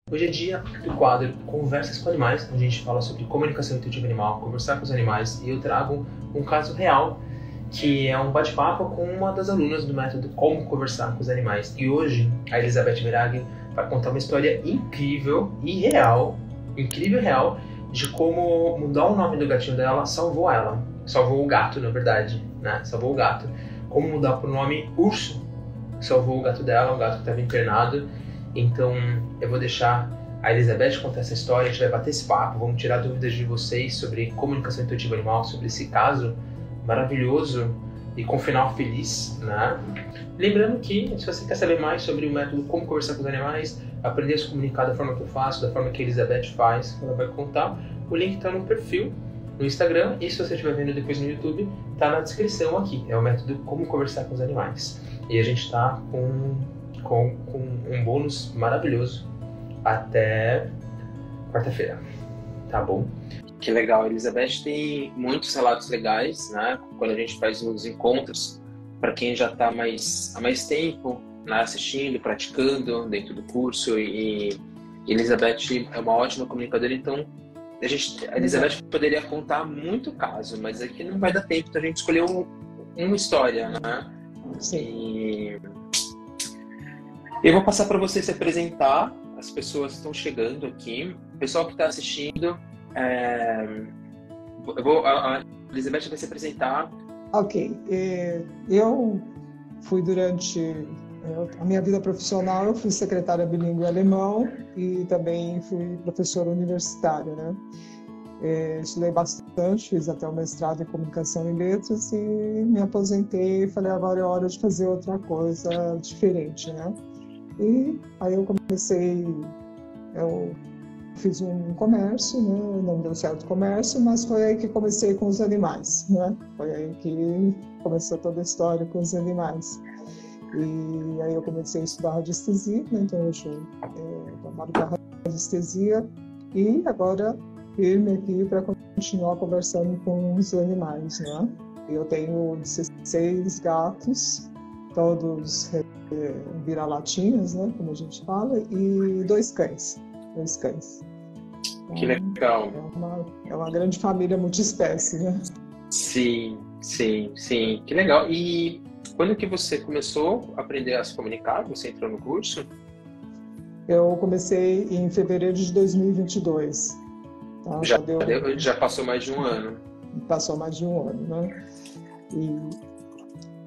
Hoje é dia do quadro Conversas com Animais, onde a gente fala sobre comunicação intuitiva animal, conversar com os animais, e eu trago um caso real, que é um bate-papo com uma das alunas do método Como Conversar com os Animais. E hoje, a Elizabeth Verhagen vai contar uma história incrível e real, de como mudar o nome do gatinho dela salvou ela. Salvou o gato, na verdade, né? Salvou o gato. Como mudar para o nome Urso salvou o gato dela, um gato que estava internado. Então, eu vou deixar a Elizabeth contar essa história, a gente vai bater esse papo, vamos tirar dúvidas de vocês sobre comunicação intuitiva animal, sobre esse caso maravilhoso e com final feliz, né? Lembrando que, se você quer saber mais sobre o método Como Conversar com os Animais, aprender a se comunicar da forma que eu faço, da forma que a Elizabeth faz, ela vai contar, o link está no perfil no Instagram, e se você estiver vendo depois no YouTube, está na descrição aqui, é o método Como Conversar com os Animais. E a gente está com um bônus maravilhoso até quarta-feira, tá bom? Que legal, a Elizabeth tem muitos relatos legais, né? Quando a gente faz os encontros, para quem já está há mais tempo, né, assistindo, praticando dentro do curso, e Elizabeth é uma ótima comunicadora, então a Elizabeth poderia contar muito caso, mas aqui não vai dar tempo, então a gente escolheu uma história, né? Sim. Eu vou passar para você se apresentar, as pessoas estão chegando aqui, o pessoal que está assistindo, a Elizabeth vai se apresentar. Ok. Eu fui durante a minha vida profissional, eu fui secretária bilíngue alemão e também fui professora universitária, né? Estudei bastante, fiz até o mestrado em comunicação e letras e me aposentei e falei, agora é hora de fazer outra coisa diferente, né? E aí eu fiz um comércio, né? Não deu certo o comércio, mas foi aí que comecei com os animais, né? Foi aí que começou toda a história com os animais. E aí eu comecei a estudar radiestesia, né? Então hoje eu trabalho com radiestesia e agora firme aqui para continuar conversando com os animais, né? Eu tenho 16 gatos, todos vira-latinhas, né, como a gente fala, e dois cães. Então, que legal. É uma grande família multiespécie, né? Sim. Que legal. E quando que você começou a aprender a se comunicar? Você entrou no curso? Eu comecei em fevereiro de 2022. Tá? Já passou mais de um ano. Passou mais de um ano, né? E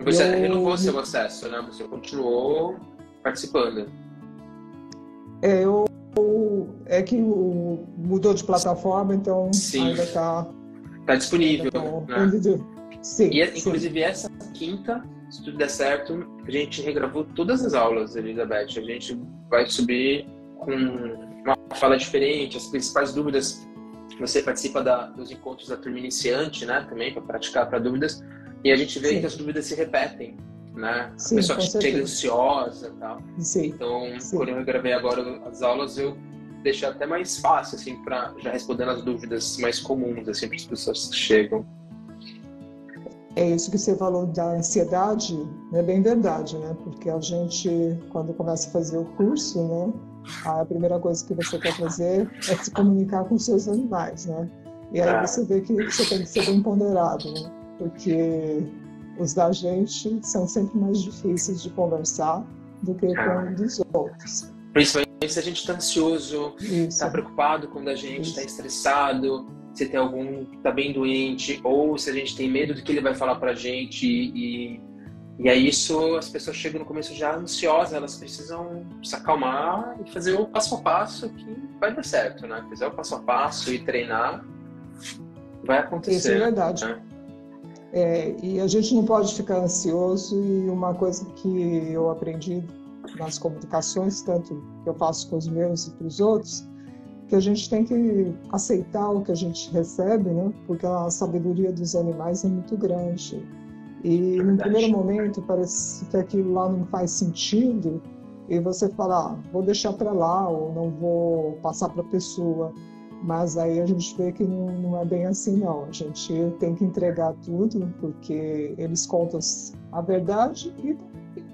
você renovou seu acesso, né? Você continuou participando. É que mudou de plataforma, então sim, ainda está disponível. Né? Sim, inclusive, essa quinta, se tudo der certo, a gente regravou todas as aulas, Elizabeth. A gente vai subir com uma fala diferente, as principais dúvidas. Você participa dos encontros da turma iniciante, né? Também para praticar para dúvidas. E a gente vê que as dúvidas se repetem, né? A pessoa chega ansiosa e tal. Então, quando eu regravei agora as aulas, eu deixei até mais fácil, assim, para já respondendo as dúvidas mais comuns, assim, para as pessoas que chegam. É isso que você falou da ansiedade, é bem verdade, né? Porque a gente, quando começa a fazer o curso, né? A primeira coisa que você quer fazer é se comunicar com seus animais, né? E aí você vê que você tem que ser bem ponderado, né? Porque os da gente são sempre mais difíceis de conversar do que com os dos outros. Principalmente se a gente está ansioso, está preocupado quando a gente está estressado, se tem algum que está bem doente, ou se a gente tem medo do que ele vai falar para a gente. E aí isso, as pessoas chegam no começo já ansiosas, elas precisam se acalmar e fazer o passo a passo que vai dar certo, né? Fizer o passo a passo e treinar, vai acontecer. Isso é verdade. Né? E a gente não pode ficar ansioso, e uma coisa que eu aprendi nas comunicações, tanto que eu faço com os meus e para os outros, que a gente tem que aceitar o que a gente recebe, né? Porque a sabedoria dos animais é muito grande. E no primeiro momento parece que aquilo lá não faz sentido, e você fala, vou deixar para lá, ou não vou passar para a pessoa. Mas aí a gente vê que não é bem assim, não. A gente tem que entregar tudo, porque eles contam a verdade e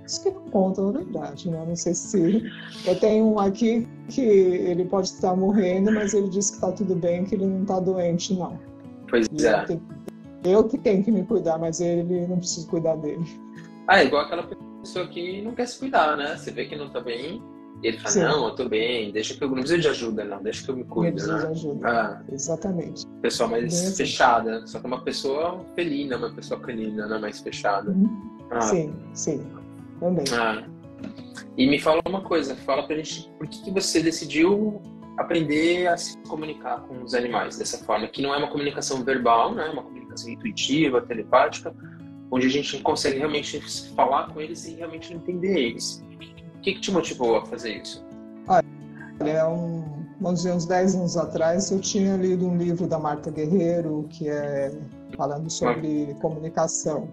isso que não contam a verdade, né? Não sei se... Eu tenho um aqui que ele pode estar morrendo, mas ele disse que está tudo bem, que ele não está doente, não. Pois E é. eu que tenho que me cuidar, mas ele não precisa cuidar dele. É igual aquela pessoa que não quer se cuidar, né? Você vê que não tá bem, e ele fala, Sim. não, eu tô bem, deixa que eu não preciso de ajuda, não, deixa que eu me Não cuido, precisa de né? ajuda. Exatamente. Pessoa mais Bem assim. fechada, só que uma pessoa felina, uma pessoa canina, né? Mais fechada. Sim, também. E me fala uma coisa, fala pra gente, por que você decidiu aprender a se comunicar com os animais dessa forma, que não é uma comunicação verbal, né? É uma comunicação intuitiva, telepática, onde a gente consegue realmente falar com eles e realmente entender eles. O que te motivou a fazer isso? Vamos dizer, uns 10 anos atrás, eu tinha lido um livro da Marta Guerreiro, que é falando sobre comunicação.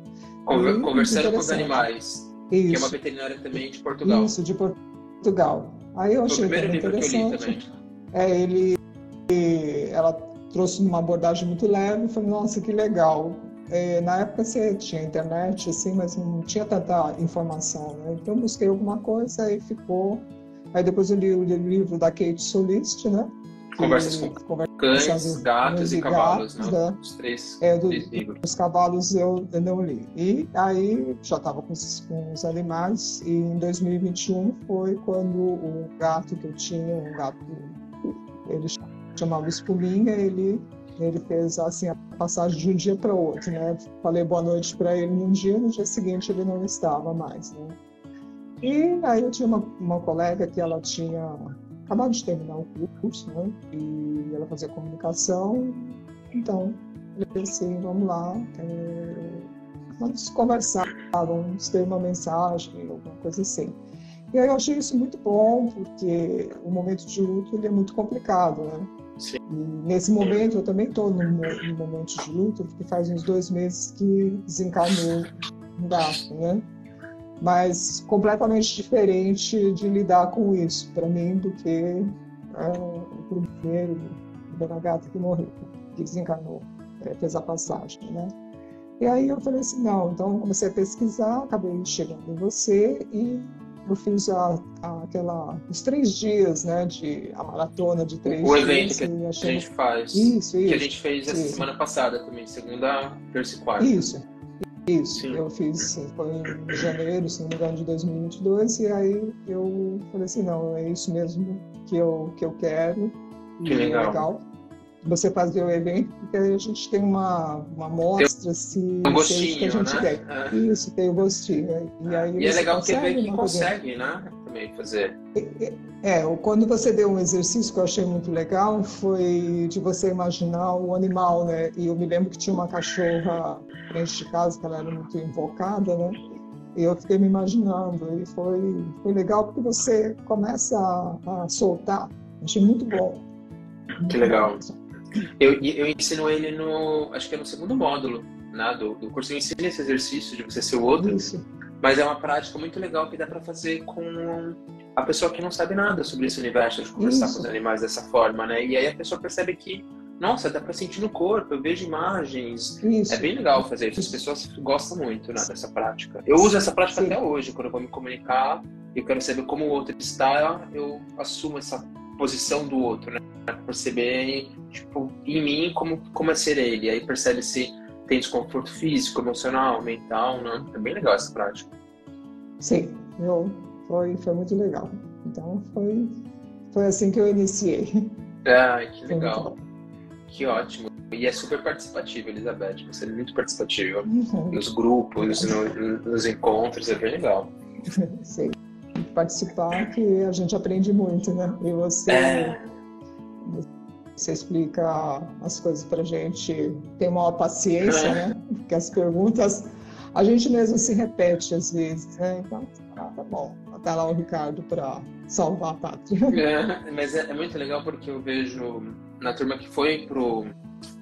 Conversando com os animais, isso. Que é uma veterinária também de Portugal. Isso, de Portugal. Aí eu achei também interessante. Ela trouxe uma abordagem muito leve, e falei, nossa, que legal. Na época você tinha internet, assim, mas não tinha tanta informação, né? Então eu busquei alguma coisa e ficou. Aí depois eu li o livro da Kate Solist, né? Conversas com cães, gatos e cavalos, né? Os três livros. Os cavalos eu não li. E aí já estava com os animais, e em 2021 foi quando o gato que eu tinha, um gato, ele chamava Espuminha, ele fez assim a passagem de um dia para o outro, né? Falei boa noite para ele num dia, no dia seguinte ele não estava mais, né? E aí eu tinha uma colega que ela tinha acabado de terminar o curso, né? E ela fazia comunicação. Então, eu pensei, assim, vamos lá, vamos conversar, vamos ter uma mensagem, alguma coisa assim. E aí eu achei isso muito bom, porque o momento de luto ele é muito complicado, né? Sim. E nesse momento, eu também estou num momento de luto, porque faz uns 2 meses que desencarnou um gato, né? Mas completamente diferente de lidar com isso, para mim, do que o primeiro da gata que morreu, que desencarnou, fez a passagem, né? E aí eu falei assim, não, então eu comecei a pesquisar, acabei chegando em você e eu fiz os 3 dias, né, a maratona de 3 dias. O evento que a gente faz, isso. Que a gente fez essa semana passada também, segunda, terça e quarta. Isso. Sim. Eu fiz, foi em janeiro, se não me engano, de 2022, e aí eu falei assim, não, é isso mesmo que eu quero. Que legal. Você fazer o evento, porque aí a gente tem uma amostra, se um gostinho, que a gente né? quer. Isso, tem o gostinho. E aí é legal porque vê que consegue, né? Também fazer. Quando você deu um exercício que eu achei muito legal, foi de você imaginar o animal, né? E eu me lembro que tinha uma cachorra frente de casa, que ela era muito invocada, né? E eu fiquei me imaginando, e foi legal porque você começa a soltar. Achei muito bom. Que legal. Eu ensino ele acho que é no segundo módulo, né, do curso. Eu ensino esse exercício de você ser o outro. Isso. Mas é uma prática muito legal que dá para fazer com a pessoa que não sabe nada sobre esse universo, de conversar com os animais dessa forma, né? E aí a pessoa percebe que, nossa, dá para sentir no corpo, eu vejo imagens. Isso. É bem legal fazer isso. As pessoas gostam muito, né, dessa prática. Eu uso essa prática até hoje, quando eu vou me comunicar e eu quero saber como o outro está, eu assumo essa posição do outro, né? Pra perceber, tipo, em mim como é ser ele. Aí percebe se tem desconforto físico, emocional, mental, né? É bem legal essa prática. Sim, foi muito legal. Então foi assim que eu iniciei. Que legal. Que ótimo. E é super participativa, Elizabeth. Você é muito participativa. Nos grupos, nos encontros, é bem legal. Sim. Participar que a gente aprende muito, né? E você explica as coisas pra gente, tem maior paciência, né? Porque as perguntas a gente mesmo se repete às vezes, né? Então, tá bom. Tá lá o Ricardo para salvar a pátria. Mas é muito legal porque eu vejo na turma que foi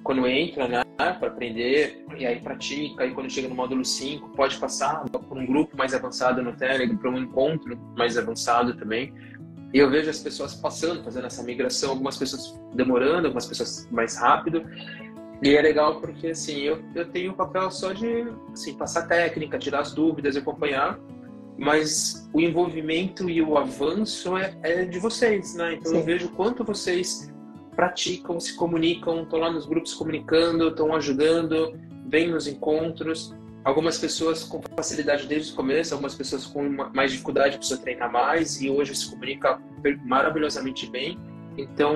quando entra, né, para aprender, e aí pratica, e quando chega no módulo 5, pode passar por um grupo mais avançado no Telegram, para um encontro mais avançado também. E eu vejo as pessoas passando, fazendo essa migração, algumas pessoas demorando, algumas pessoas mais rápido. E é legal porque, assim, eu tenho o papel só de, assim, passar técnica, tirar as dúvidas, acompanhar. mas o envolvimento e o avanço é de vocês, né? Então eu vejo quanto vocês praticam, se comunicam, estão lá nos grupos comunicando, estão ajudando, vêm nos encontros. Algumas pessoas com facilidade desde o começo, algumas pessoas com mais dificuldade, precisam treinar mais, e hoje se comunica maravilhosamente bem. Então,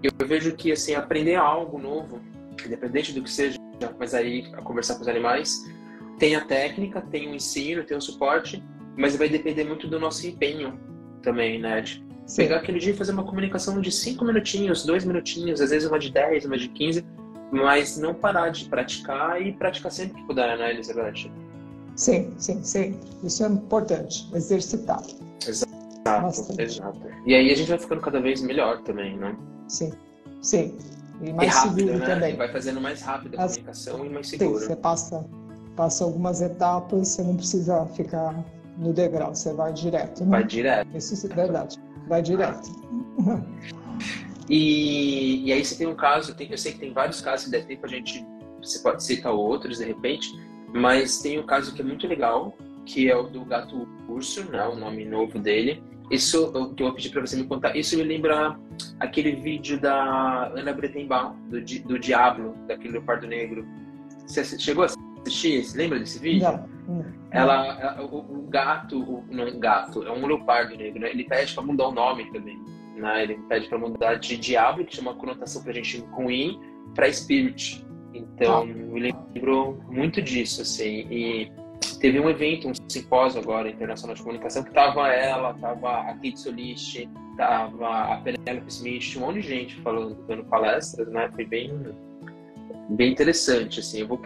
eu vejo que, assim, aprender algo novo, independente do que seja, mas aí, a conversar com os animais, tem a técnica, tem o ensino, tem o suporte, mas vai depender muito do nosso empenho também, né? De pegar aquele dia e fazer uma comunicação de 5 minutinhos, 2 minutinhos, às vezes uma de 10, uma de 15, mas não parar de praticar e praticar sempre que puder, né, Elizabeth? Sim. Isso é importante, exercitar. Exato. E aí a gente vai ficando cada vez melhor também, né? Sim. E mais rápido, seguro, né? também. E vai fazendo mais rápido a comunicação e mais seguro. Sim, você passa algumas etapas, você não precisa ficar no degrau, você vai direto, né? Vai direto. Isso é verdade, vai direto. E aí você tem um caso, eu sei que tem vários casos que der tempo, você pode citar outros de repente, mas tem um caso que é muito legal, que é o do gato urso, né, o nome novo dele. Isso que eu vou pedir para você me contar, isso me lembra aquele vídeo da Ana Bretenbach, do Diablo, daquele leopardo negro. Você chegou a assistir? Você lembra desse vídeo? Não. O gato, não um gato, é um leopardo negro, né? Ele pede para mudar o nome também. Né? Ele pede para mudar de Diablo, que chama uma conotação pra gente ruim, para Spirit. Então, me lembrou muito disso, assim. E teve um evento, um simpósio agora, internacional de comunicação, que tava a Kate Solis, tava a Penelope Smith, um monte de gente falando, dando palestras, né? Foi bem interessante, assim. Eu vou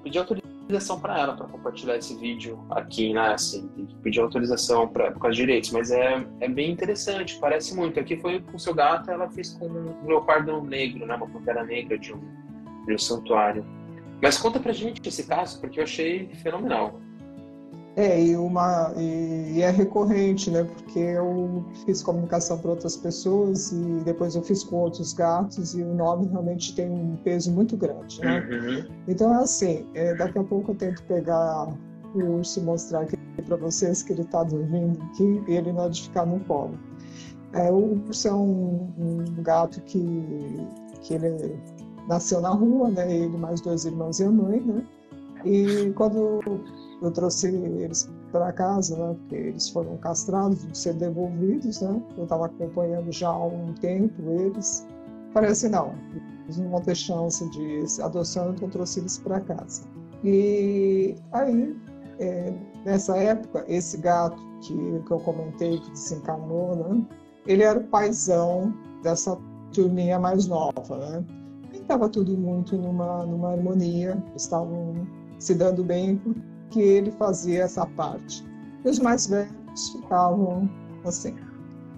pedir autorização para ela para compartilhar esse vídeo aqui, né? Assim, pedir autorização por causa de direitos, mas é bem interessante, parece muito. Aqui foi com o seu gato, ela fez com um leopardo negro, né? Uma pantera negra de um santuário. Mas conta pra gente esse caso, porque eu achei fenomenal. E é recorrente, né? Porque eu fiz comunicação para outras pessoas e depois eu fiz com outros gatos e o nome realmente tem um peso muito grande, né? Uhum. Então, assim, daqui a pouco eu tento pegar o urso e mostrar aqui para vocês que ele está dormindo aqui e ele não é de ficar no colo. O urso é um gato que ele nasceu na rua, né? Ele mais 2 irmãos e a mãe, né? E quando eu trouxe eles para casa, né, porque eles foram castrados, de ser devolvidos, né? Eu estava acompanhando já há um tempo eles. Parece não, eles não vão ter chance de adoção, então eu trouxe eles para casa. E aí, nessa época, esse gato que eu comentei, que desencarnou, né? Ele era o paizão dessa turminha mais nova, né? E estava tudo muito numa harmonia, estavam se dando bem, porque ele fazia essa parte. E os mais velhos ficavam assim.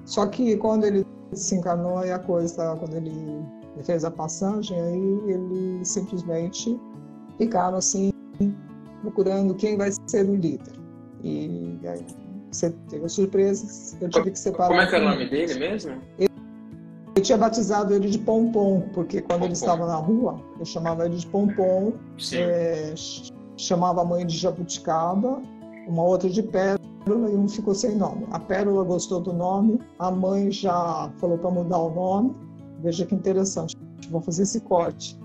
Só que quando ele se encarnou, e a coisa, quando ele fez a passagem, aí ele simplesmente ficaram assim, procurando quem vai ser o líder. E aí você teve surpresas, eu tive que separar. Como é que é o nome dele mesmo? Eu tinha batizado ele de Pompom, porque quando ele estava na rua, eu chamava ele de Pompom, chamava a mãe de Jabuticaba, uma outra de Pérola e um ficou sem nome. A Pérola gostou do nome, a mãe já falou para mudar o nome. Veja que interessante, vou fazer esse corte.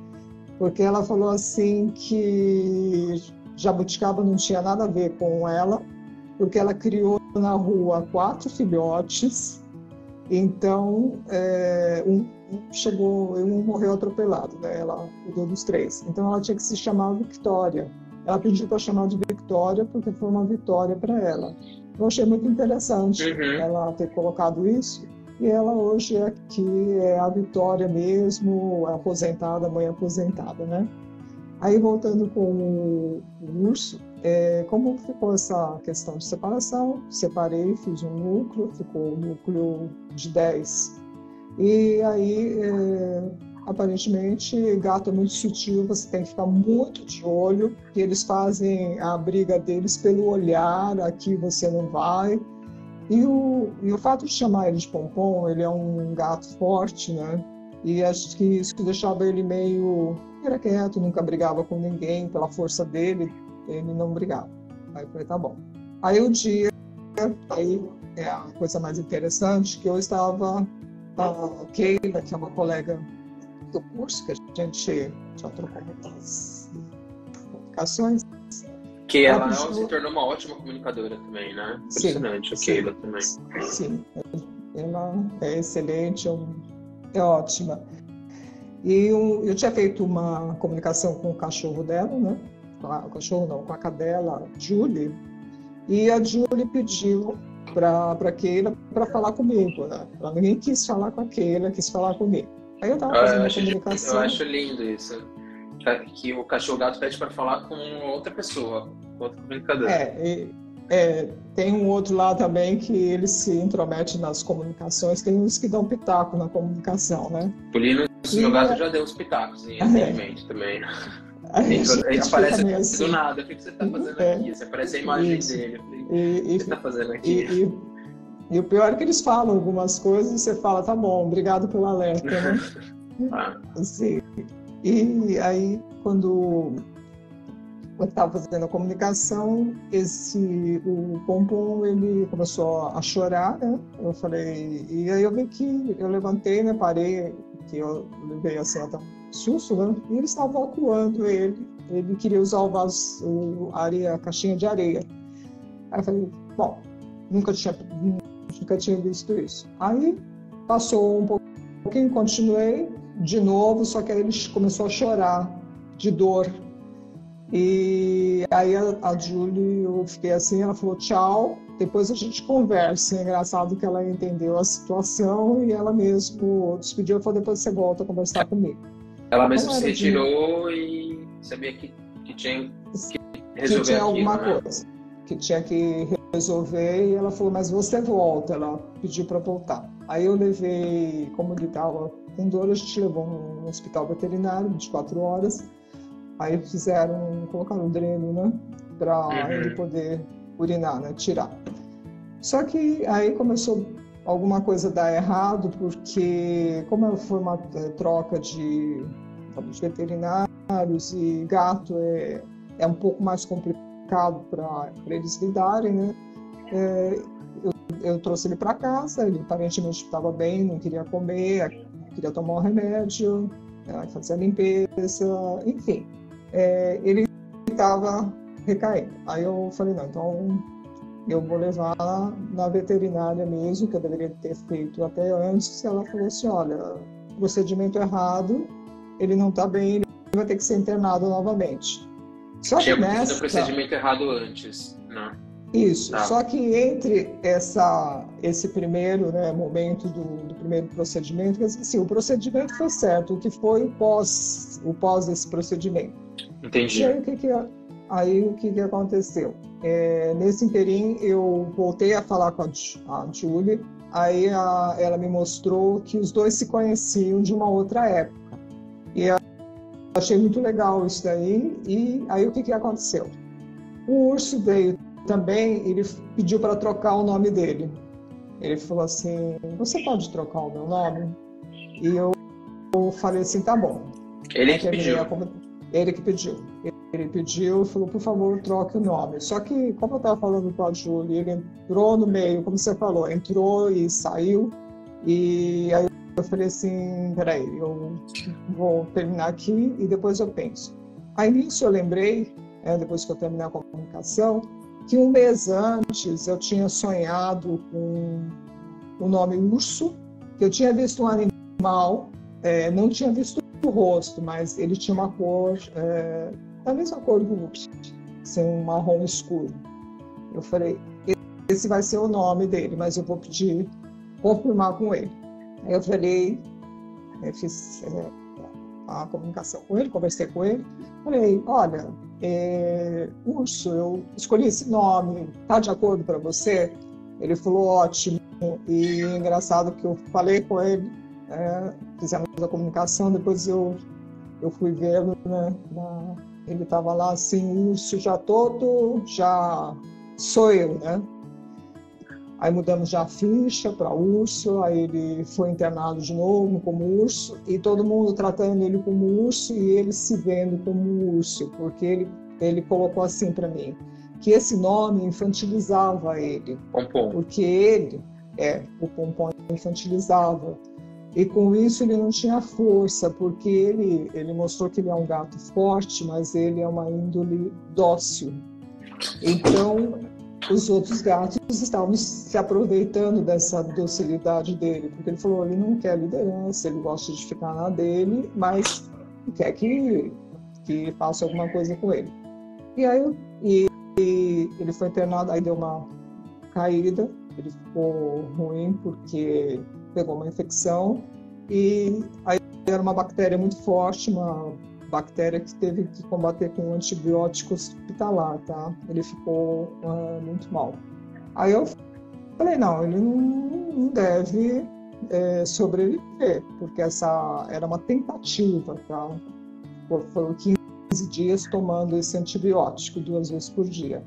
Porque ela falou assim que Jabuticaba não tinha nada a ver com ela, porque ela criou na rua 4 filhotes. Então, um morreu atropelado, né? Ela cuidou dos 3. Então, ela tinha que se chamar Victória. Ela pediu para chamar de Victória porque foi uma vitória para ela. Eu achei muito interessante ela ter colocado isso. E ela hoje é a Vitória mesmo, aposentada, mãe aposentada, né? Aí, voltando com o urso, como ficou essa questão de separação, separei, fiz um núcleo, ficou o núcleo de 10. E aí, aparentemente, gato é muito sutil, você tem que ficar muito de olho, que eles fazem a briga deles pelo olhar, aqui você não vai. E o fato de chamar ele de Pompom, ele é um gato forte, né? E acho que isso deixava ele meio... Era quieto, nunca brigava com ninguém, pela força dele, ele não brigava. Aí eu falei, tá bom. Aí o dia, aí é a coisa mais interessante, que eu estava, a Keila, que é uma colega do curso, que a gente já trocou muitas comunicações. Que ela se tornou uma ótima comunicadora também, né? Impressionante, a Keila também. Sim, ela é excelente, é ótima. E eu tinha feito uma comunicação com o cachorro dela, né? O cachorro não, com a cadela, Julie. E a Julie pediu para a Keila para falar comigo, né? Ninguém quis falar com a Keila, quis falar comigo. Aí eu estava fazendo a comunicação. Eu acho lindo isso. Que o cachorro-gato pede para falar com outra pessoa, com outro comunicador. Tem um outro lá também que ele se intromete nas comunicações, tem uns que dão pitaco na comunicação, né? Polino, meu gato já deu uns pitacos em atendimento também. Ele aparece assim, do nada, o que você está fazendo aqui? Você aparece a imagem dele. Eu falei, o que você está fazendo aqui? E o pior é que eles falam algumas coisas e você fala, tá bom, obrigado pelo alerta, né? Assim, e aí, quando eu estava fazendo a comunicação, o Pompom, ele começou a chorar, né? Eu falei, e aí eu vi que eu levantei, né? Parei, que eu levei assim até um susto, né? E ele estava evacuando ele queria usar a caixinha de areia. Aí eu falei, bom, nunca tinha visto isso. Aí passou um pouquinho, continuei de novo, só que aí ele começou a chorar de dor. E aí a Julie, eu fiquei assim, ela falou tchau, depois a gente conversa. É engraçado que ela entendeu a situação e ela mesmo despediu e falou, depois você volta a conversar comigo. Ela mesmo se retirou e sabia que tinha que resolver tinha aquilo, alguma né? coisa que tinha que resolver, e ela falou, mas você volta, ela pediu para voltar. Aí eu levei, como ele estava com dor, a gente levou no hospital veterinário, 24 horas, aí colocaram um dreno, né, para ele poder urinar, né, tirar. Só que aí começou alguma coisa a dar errado, porque como foi uma troca de veterinários e gato é um pouco mais complicado para eles lidarem, né? Eu trouxe ele para casa, ele aparentemente estava bem, não queria comer, queria tomar um remédio, fazer a limpeza, enfim. Ele estava recaindo. Aí eu falei, não, então eu vou levar na veterinária mesmo, que eu deveria ter feito até antes. Ela falou assim, olha, procedimento errado, ele não está bem, ele vai ter que ser internado novamente. Só tinha que acontecido o procedimento errado antes, né? Isso, tá. Só que entre esse primeiro, né, momento do primeiro procedimento, assim, o procedimento foi certo, o que foi o pós desse procedimento. Entendi. E aí o que aconteceu? Nesse inteirinho eu voltei a falar com a Julie, aí ela me mostrou que os dois se conheciam de uma outra época. E eu achei muito legal isso daí, e aí o que aconteceu? O urso veio também, ele pediu para trocar o nome dele. Ele falou assim, você pode trocar o meu nome? E eu falei assim, tá bom. Ele que pediu. Ele que pediu. Ele pediu e falou, por favor, troque o nome. Só que, como eu estava falando com a Julie, ele entrou no meio, como você falou, entrou e saiu. E aí eu falei assim, peraí, eu vou terminar aqui e depois eu penso. Aí nisso eu lembrei, depois que eu terminei a comunicação, que um mês antes eu tinha sonhado com o nome urso, que eu tinha visto um animal, não tinha visto o rosto, mas ele tinha uma cor, da mesma cor do urso, assim, um marrom escuro. Eu falei, esse vai ser o nome dele, mas eu vou pedir, confirmar com ele. Aí eu falei, fiz a comunicação com ele, conversei com ele, falei, olha, urso, eu escolhi esse nome, tá de acordo para você? Ele falou, ótimo. E engraçado que eu falei com ele, fizemos a comunicação, depois eu fui vê-lo, né, ele estava lá assim, urso já sou eu, né? Aí mudamos já a ficha para urso, aí ele foi internado de novo como urso, e todo mundo tratando ele como urso e ele se vendo como urso, porque ele colocou assim para mim, que esse nome infantilizava ele, Pompom. porque ele, o Pompom infantilizava. E com isso ele não tinha força, porque ele mostrou que ele é um gato forte, mas ele é uma índole dócil. Então, os outros gatos estavam se aproveitando dessa docilidade dele, porque ele falou, ele não quer liderança, ele gosta de ficar na dele, mas quer que faça alguma coisa com ele. E aí ele foi internado, aí deu uma caída, ele ficou ruim porque pegou uma infecção, e aí era uma bactéria muito forte, uma bactéria que teve que combater com antibiótico hospitalar, tá? Ele ficou muito mal. Aí eu falei, não, ele não deve sobreviver, porque essa era uma tentativa, tá? Foram 15 dias tomando esse antibiótico 2 vezes por dia.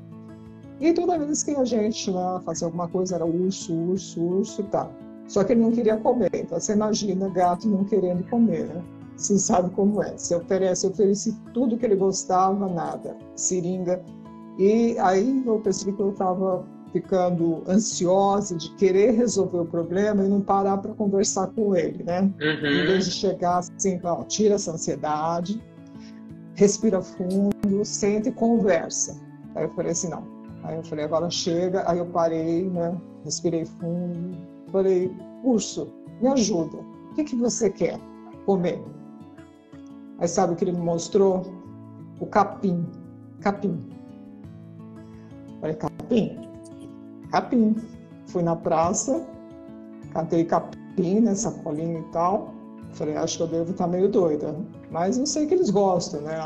E toda vez que a gente fazia alguma coisa era urso, tá. Só que ele não queria comer. Então você imagina gato não querendo comer, né? Você sabe como é. Você ofereci tudo que ele gostava, nada. Seringa. E aí eu percebi que eu estava ficando ansiosa de querer resolver o problema e não parar para conversar com ele, né? Uhum. Em vez de chegar assim, ó, tira essa ansiedade, respira fundo, senta e conversa. Aí eu falei assim, não. Aí eu falei, agora chega. Aí eu parei, né? Respirei fundo. Falei, urso, me ajuda. O que você quer comer? Aí sabe o que ele me mostrou? O capim. Capim. Falei, capim? Capim. Fui na praça, catei capim, né? Sacolinha e tal. Falei, acho que eu devo estar meio doida. Mas eu sei que eles gostam, né?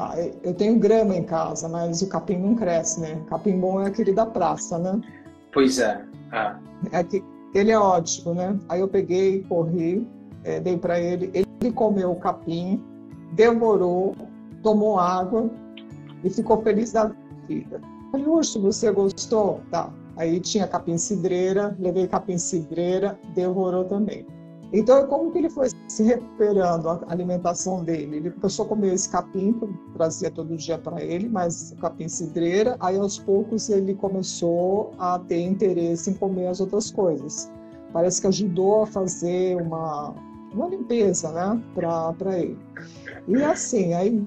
Eu tenho grama em casa, mas o capim não cresce, né? Capim bom é aquele da praça, né? Pois é. Ele é ótimo, né? Aí eu peguei, corri, dei para ele. Ele comeu o capim, devorou, tomou água e ficou feliz da vida. Falei, urso, você gostou? Tá. Aí tinha capim-cidreira, levei capim-cidreira, devorou também. Então, como que ele foi se recuperando a alimentação dele? Ele começou a comer esse capim, que eu trazia todo dia para ele, mas o capim-cidreira, aí aos poucos ele começou a ter interesse em comer as outras coisas. Parece que ajudou a fazer uma limpeza, né, para ele. E assim, aí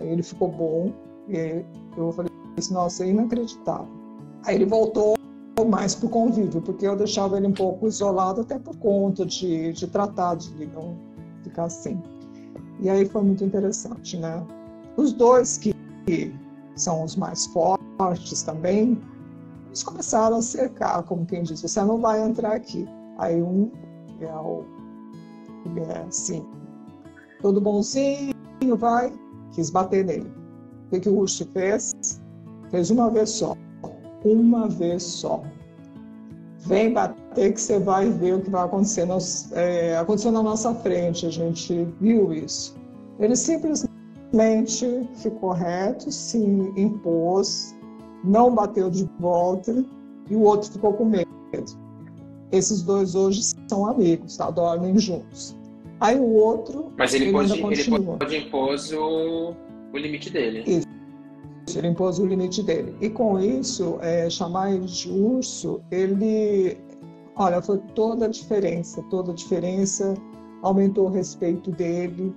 ele ficou bom, e eu falei assim, nossa, é inacreditável. Aí ele voltou mais para o convívio, porque eu deixava ele um pouco isolado até por conta de tratar, de ele não ficar assim. E aí foi muito interessante, né? Os dois que são os mais fortes também, eles começaram a cercar, como quem diz, você não vai entrar aqui. Aí ele é assim, todo bonzinho, vai, quis bater nele. O que o urso fez? Fez uma vez só. Uma vez só. Vem bater que você vai ver o que vai acontecer. Aconteceu na nossa frente, a gente viu isso. Ele simplesmente ficou reto, se impôs, não bateu de volta e o outro ficou com medo. Esses dois hoje são amigos, tá? Dormem juntos. Aí o outro. Mas ele pode impor o limite dele. Isso. Ele impôs o limite dele. E com isso, chamar ele de urso, olha, foi toda a diferença, aumentou o respeito dele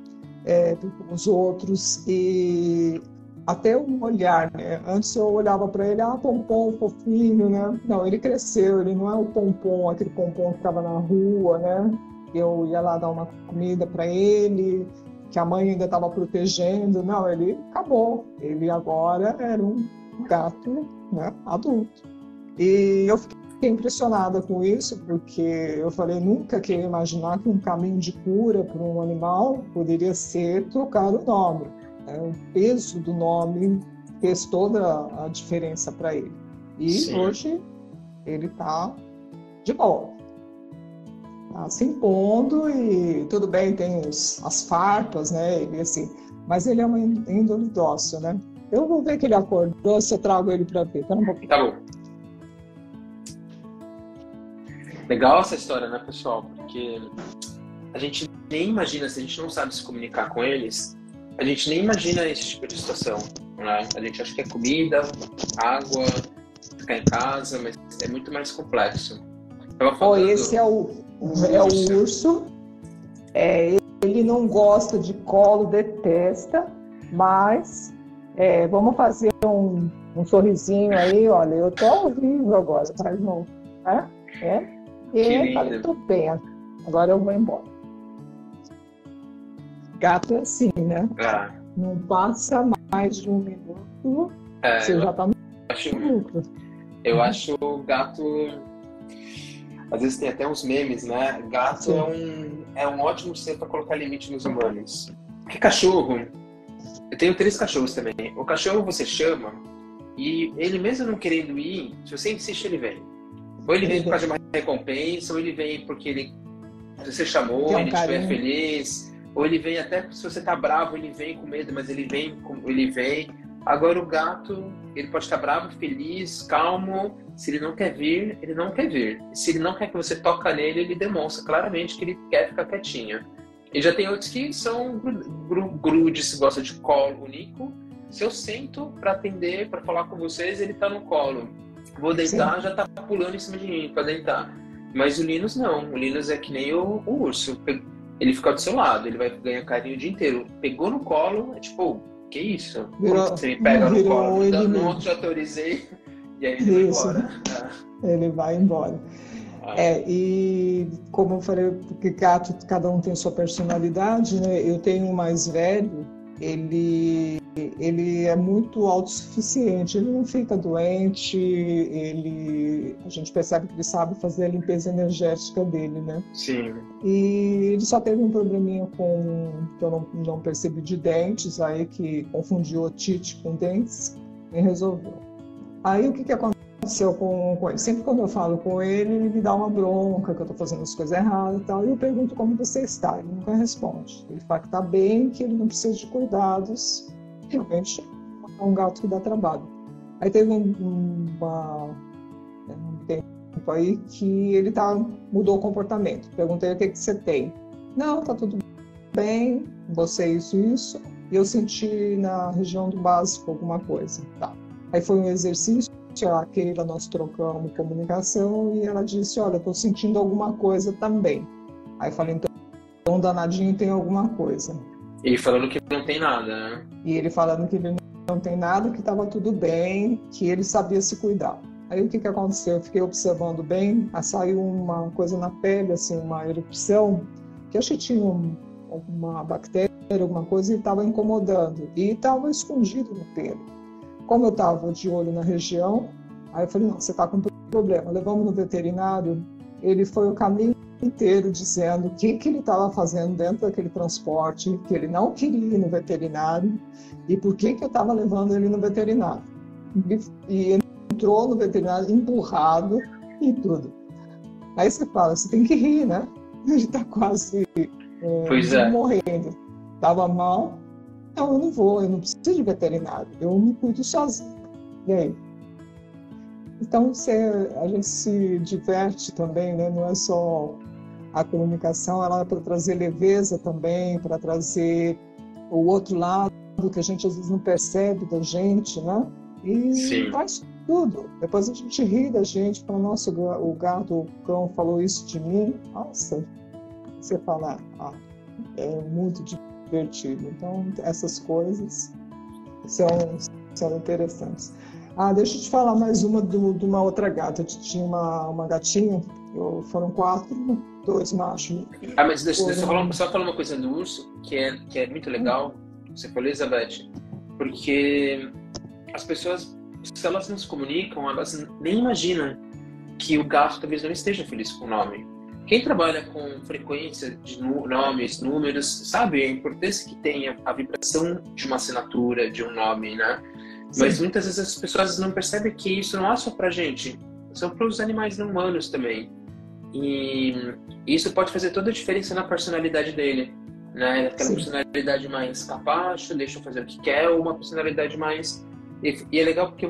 com os outros e até o olhar, né? Antes eu olhava para ele, Pompom, fofinho, né? Não, ele cresceu, ele não é o Pompom, aquele Pompom que estava na rua, né? Eu ia lá dar uma comida para ele, que a mãe ainda estava protegendo. Não, ele acabou. Ele agora era um gato, né, adulto. E eu fiquei impressionada com isso, porque eu falei, nunca que eu ia imaginar que um caminho de cura para um animal poderia ser trocar o nome. O peso do nome fez toda a diferença para ele. E Sim. Hoje ele está de boa. Tá se impondo e tudo bem, tem as farpas, né? Ele, assim, mas ele é uma índole dócil, né? Eu vou ver que ele acordou, se eu trago ele para ver. Tá bom. Legal essa história, né, pessoal? Porque a gente nem imagina, se a gente não sabe se comunicar com eles, a gente nem imagina esse tipo de situação, né? A gente acha que é comida, água, ficar em casa, mas é muito mais complexo. Tava falando Esse é o urso. Ele não gosta de colo, detesta, mas vamos fazer um sorrisinho aí, olha, eu tô ao vivo agora, faz novo, né? E falei, tudo bem, agora eu vou embora. Gato é assim, né? Não passa mais de 1 minuto, você já tá no lucro. Eu acho o gato... Às vezes tem até uns memes, né? Gato é um ótimo ser para colocar limite nos humanos. Porque cachorro... Eu tenho 3 cachorros também. O cachorro você chama e ele mesmo não querendo ir, se você insiste, ele vem. Ou ele vem por causa de uma recompensa, ou ele vem porque você chamou, ele estiver feliz... Ou ele vem até se você tá bravo, ele vem com medo, mas ele vem. Agora o gato, ele pode estar bravo, feliz, calmo. Se ele não quer vir, ele não quer vir. Se ele não quer que você toque nele, ele demonstra claramente que ele quer ficar quietinho. E já tem outros que são grudes, gostam de colo. O Nico, se eu sento para atender, para falar com vocês, ele tá no colo. Vou deitar, já tá pulando em cima de mim para deitar. Mas o Linus não. O Linus é que nem o urso. Ele fica do seu lado, ele vai ganhar carinho o dia inteiro. Pegou no colo, é tipo, que isso? Como você me pega no colo? Não te autorizei. E aí ele vai embora. Ele vai embora. E como eu falei, porque gato, cada um tem sua personalidade, né? Eu tenho um mais velho, ele é muito autossuficiente, ele não fica doente, a gente percebe que ele sabe fazer a limpeza energética dele, né? Sim. E ele só teve um probleminha que eu não percebi de dentes, aí que confundiu otite com dentes e resolveu. Aí o que aconteceu com ele? Sempre quando eu falo com ele me dá uma bronca, que eu estou fazendo as coisas erradas e tal, e eu pergunto como você está, ele nunca responde. Ele fala que está bem, que ele não precisa de cuidados. Realmente é um gato que dá trabalho. Aí teve um tempo aí que ele mudou o comportamento. Perguntei o que você tem. Não, tá tudo bem, você isso. E eu senti na região do básico alguma coisa. Tá. Aí foi um exercício, a Keila, nós trocamos comunicação e ela disse, olha, eu tô sentindo alguma coisa também. Aí eu falei, então danadinho tem alguma coisa. Ele falando que não tem nada, né? E ele falando que ele não tem nada, que estava tudo bem, que ele sabia se cuidar. Aí o que aconteceu? Eu fiquei observando bem, saiu uma coisa na pele, assim, uma erupção, que eu achei que tinha uma bactéria, alguma coisa, e estava incomodando. E estava escondido no pelo. Como eu estava de olho na região, aí eu falei, não, você está com problema. Levamos no veterinário, ele foi o caminho inteiro dizendo o que ele estava fazendo dentro daquele transporte, que ele não queria ir no veterinário e por que eu estava levando ele no veterinário. E entrou no veterinário empurrado e tudo. Aí você fala, você tem que rir, né? Ele está quase morrendo. Estava mal. Não, eu não vou, eu não preciso de veterinário, eu me cuido sozinho. E aí? Então, a gente se diverte também, né? Não é só a comunicação, ela é para trazer leveza também, para trazer o outro lado que a gente às vezes não percebe da gente, né? E faz tudo. Depois a gente ri da gente, fala, nossa, o gato, o cão falou isso de mim. Nossa, você fala, é muito divertido. Então, essas coisas são interessantes. Deixa eu te falar mais uma de uma outra gata. Eu tinha uma gatinha, foram 4, 2 machos. Mas deixa eu só falar uma coisa do urso, que é muito legal, você falou, Elizabeth, porque as pessoas, se elas não se comunicam, elas nem imaginam que o gato talvez não esteja feliz com o nome. Quem trabalha com frequência de nomes, números, sabe a importância que tem a vibração de uma assinatura, de um nome, né? Sim. Mas muitas vezes as pessoas não percebem que isso não é só pra gente, são para os animais não humanos também. E isso pode fazer toda a diferença na personalidade dele, né? Aquela personalidade mais capacho, deixa eu fazer o que quer, ou uma personalidade mais... E é legal porque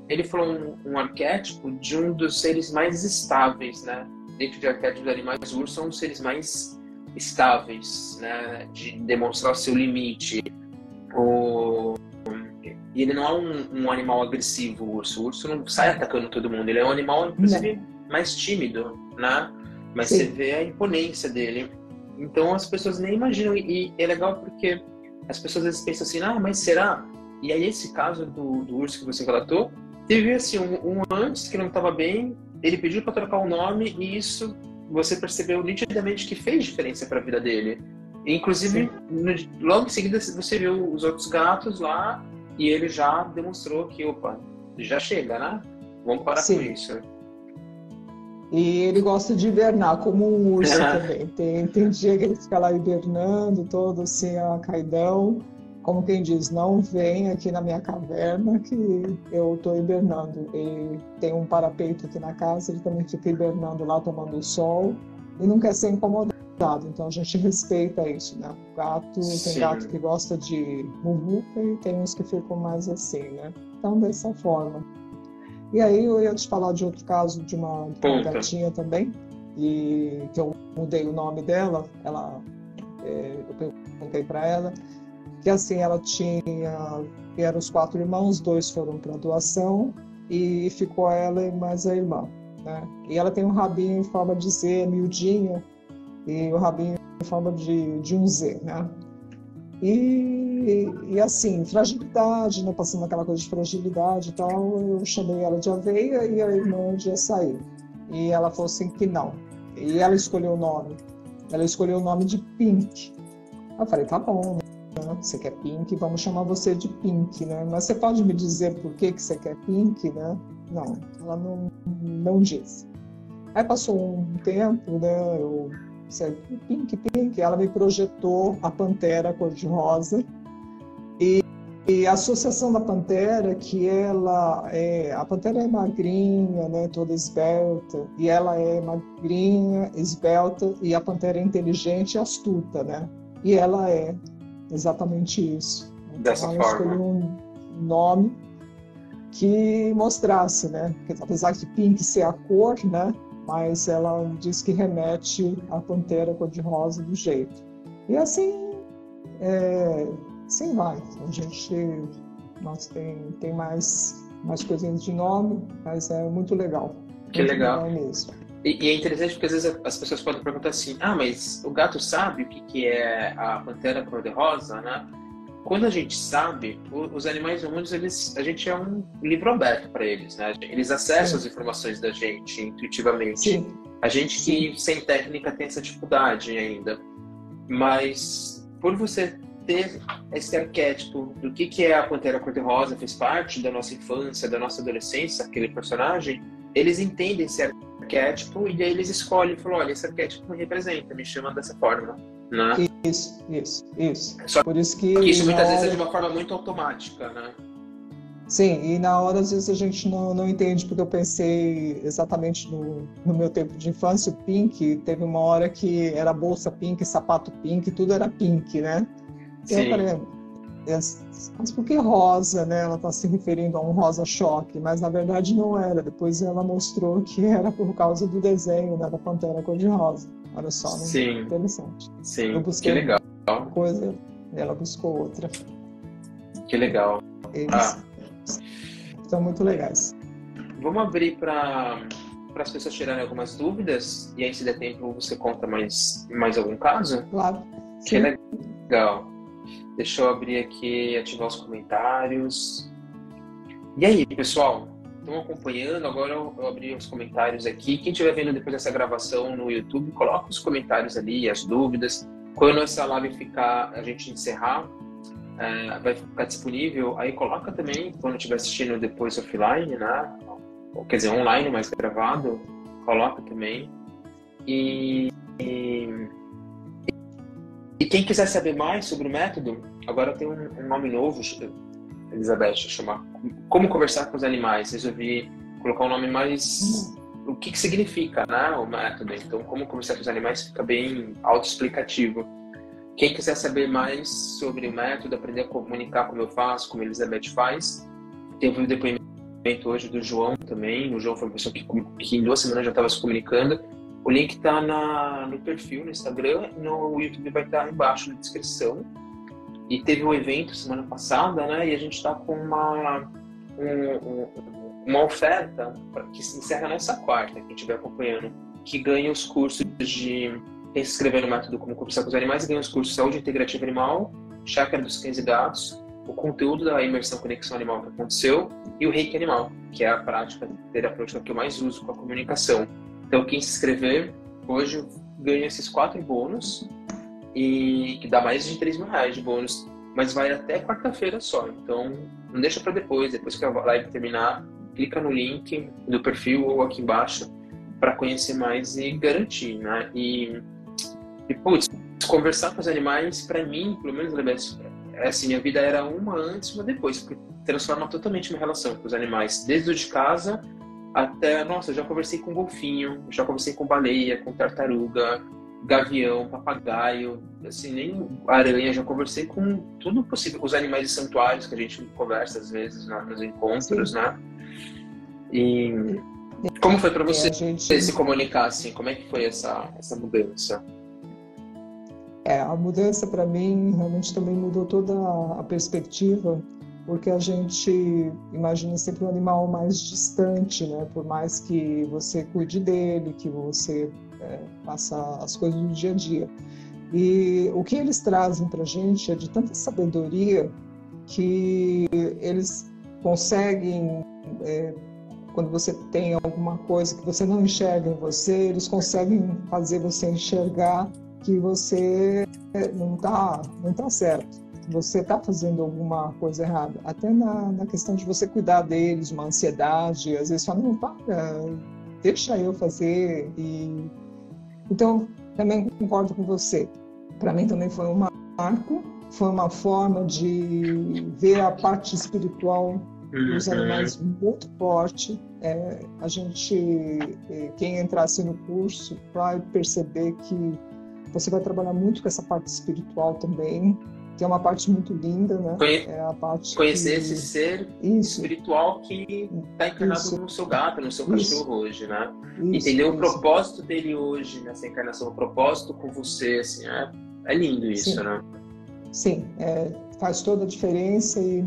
ele falou um arquétipo de um dos seres mais estáveis, né? Dentro de arquétipos dos animais, os ursos são os seres mais estáveis, né? De demonstrar o seu limite, O... E ele não é um animal agressivo, o urso. O urso não sai atacando todo mundo. Ele é um animal, inclusive, mais tímido, né? Mas Sim. você vê a imponência dele. Então as pessoas nem imaginam. E é legal porque as pessoas às vezes pensam assim, ah, mas será? E aí esse caso do urso que você relatou, teve assim, um antes que não estava bem, ele pediu para trocar o nome e isso você percebeu nitidamente que fez diferença para a vida dele. E, inclusive, logo em seguida você viu os outros gatos lá e ele já demonstrou que, opa, já chega, né? Vamos parar com isso. E ele gosta de hibernar, como um urso também. Tem dia que ele fica lá hibernando, todo assim, caidão. Como quem diz, não vem aqui na minha caverna que eu estou hibernando. E tem um parapeito aqui na casa, ele também fica hibernando lá, tomando sol. E não quer ser incomodado. Então a gente respeita isso, né? Tem gato que gosta de muvuca e tem uns que ficam mais assim, né? Então, dessa forma. E aí eu ia te falar de outro caso de uma gatinha também, e que eu mudei o nome dela, eu perguntei para ela, que assim, ela eram os 4 irmãos, 2 foram para doação, e ficou ela e mais a irmã, né? E ela tem um rabinho em forma de Z, miudinho, e o rabinho em forma de um Z, né? E assim, fragilidade, né? Passando aquela coisa de fragilidade e tal, eu chamei ela de Aveia e a irmã de Açaí. E ela falou assim que não. E ela escolheu o nome. Ela escolheu o nome de Pink. Eu falei, tá bom, né? Você quer Pink, vamos chamar você de Pink, né? Mas você pode me dizer por que você quer Pink, né? Não, ela não disse. Aí passou um tempo, né? Pink, ela me projetou a pantera cor-de-rosa e a associação da pantera, a pantera é magrinha, né, toda esbelta, e ela é magrinha, esbelta, e a pantera é inteligente e astuta, né? E ela é exatamente isso. Então, dessa ela forma. escolheu um nome que mostrasse, né? Porque, apesar de Pink ser a cor, né? Mas ela diz que remete à pantera cor-de-rosa do jeito. E assim, sim vai. A gente tem mais coisinhas de nome, mas é muito legal. Que muito legal. Mesmo. E é interessante porque às vezes as pessoas podem perguntar assim, ah, mas o gato sabe o que é a pantera cor-de-rosa, né? Quando a gente sabe, os animais humanos, a gente é um livro aberto para eles, né? Eles acessam as informações da gente intuitivamente. Sim. A gente que sem técnica tem essa dificuldade ainda. Mas por você ter esse arquétipo do que é a pantera cor-de-rosa, fez parte da nossa infância, da nossa adolescência, aquele personagem, eles entendem esse arquétipo e aí eles escolhem, falam, olha, esse arquétipo me representa, me chama dessa forma. Né? Isso. Só por isso que isso muitas vezes é de uma forma muito automática, né? Sim, e na hora às vezes a gente não entende, porque eu pensei exatamente no meu tempo de infância, o Pink, teve uma hora que era bolsa Pink, sapato Pink, tudo era Pink, né? E eu falei, mas por que rosa, né? Ela está se referindo a um rosa choque, mas na verdade não era. Depois ela mostrou que era por causa do desenho, né, da pantera cor-de-rosa. Olha só, né? Sim. Interessante. Sim, eu busquei que legal. uma coisa, ela buscou outra. Que legal. Eles são muito legais. Vamos abrir para as pessoas tirarem algumas dúvidas e aí, se der tempo, você conta mais algum caso? Claro. Que legal. Deixa eu abrir aqui e ativar os comentários. E aí, pessoal? Estão acompanhando? Agora eu abri os comentários aqui. Quem estiver vendo depois dessa gravação no YouTube, coloca os comentários ali, as dúvidas. Quando essa live a gente encerrar, vai ficar disponível. Aí coloca também, quando estiver assistindo depois offline, né? Quer dizer, online, mas gravado, coloca também. E quem quiser saber mais sobre o método, agora tem um nome novo, Elizabeth, chama Como Conversar com os Animais. Resolvi colocar um nome mais... O que significa, né, o método. Então, Como Conversar com os Animais fica bem autoexplicativo. Quem quiser saber mais sobre o método, aprender a comunicar como eu faço, como a Elizabeth faz, teve um depoimento hoje do João também. O João foi uma pessoa que em 2 semanas já estava se comunicando. O link está no perfil, no Instagram, no YouTube vai estar embaixo na descrição. E teve um evento semana passada, né? E a gente está com uma oferta que se encerra nessa quarta, quem estiver acompanhando, que ganha os cursos de... Quem se inscrever no método Como Conversar com os Animais ganha os cursos Saúde Integrativa Animal, Chácara dos Cães e Gatos, o conteúdo da imersão Conexão Animal que aconteceu e o Reiki Animal, que é a prática terapêutica que eu mais uso com a comunicação. Então, quem se inscrever hoje ganha esses 4 bônus, e que dá mais de R$3.000 de bônus, mas vai até quarta-feira só. Então, não deixa para depois que a live terminar, clica no link do perfil ou aqui embaixo para conhecer mais e garantir, né? E putz, conversar com os animais, para mim, pelo menos, assim, minha vida era uma antes e uma depois, porque transforma totalmente minha relação com os animais, desde o de casa até, nossa, já conversei com golfinho, já conversei com baleia, com tartaruga, gavião, papagaio, assim, nem aranha, já conversei com tudo possível, os animais de santuários que a gente conversa às vezes nos encontros, né? E como foi para você se comunicar assim? Como é que foi essa mudança? A mudança para mim realmente também mudou toda a perspectiva, porque a gente imagina sempre um animal mais distante, né? Por mais que você cuide dele, que você faça as coisas do dia a dia. E o que eles trazem para a gente é de tanta sabedoria que eles conseguem, quando você tem alguma coisa que você não enxerga em você, eles conseguem fazer você enxergar que você não tá certo, que você está fazendo alguma coisa errada. Até na questão de você cuidar deles, uma ansiedade, às vezes fala, não, para, deixa eu fazer. Então, também concordo com você. Para mim também foi um marco, foi uma forma de ver a parte espiritual dos animais muito forte. A gente, quem entrasse no curso, vai perceber que você vai trabalhar muito com essa parte espiritual também, que é uma parte muito linda, né? É a parte conhecer esse ser espiritual que está encarnado no seu gato, no seu cachorro hoje, né? Entender o propósito dele hoje nessa encarnação, o propósito com você, assim, é lindo isso, né? Sim, faz toda a diferença e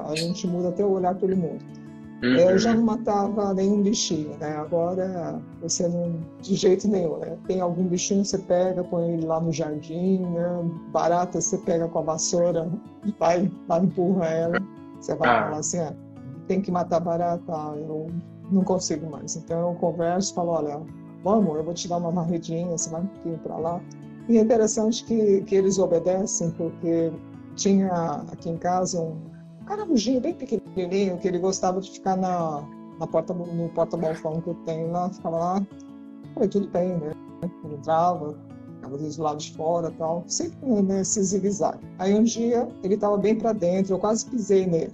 a gente muda até o olhar pelo mundo. Eu já não matava nenhum bichinho, né? Agora você não, de jeito nenhum, né? Tem algum bichinho, você pega, põe ele lá no jardim, né? Barata, você pega com a vassoura, vai empurra ela. Você vai falar assim, tem que matar barata, eu não consigo mais. Então eu converso, falo, olha, vamos, eu vou te dar uma varredinha, você vai um pouquinho para lá. E é interessante que eles obedecem, porque tinha aqui em casa um caramujinho bem pequenininho, que ele gostava de ficar no porta-balcão que eu tenho lá, ficava lá, falei, tudo bem, né? Ele entrava, ficava às vezes do lado de fora e tal, sempre nesse zigue-zague. Aí um dia ele estava bem para dentro, eu quase pisei nele.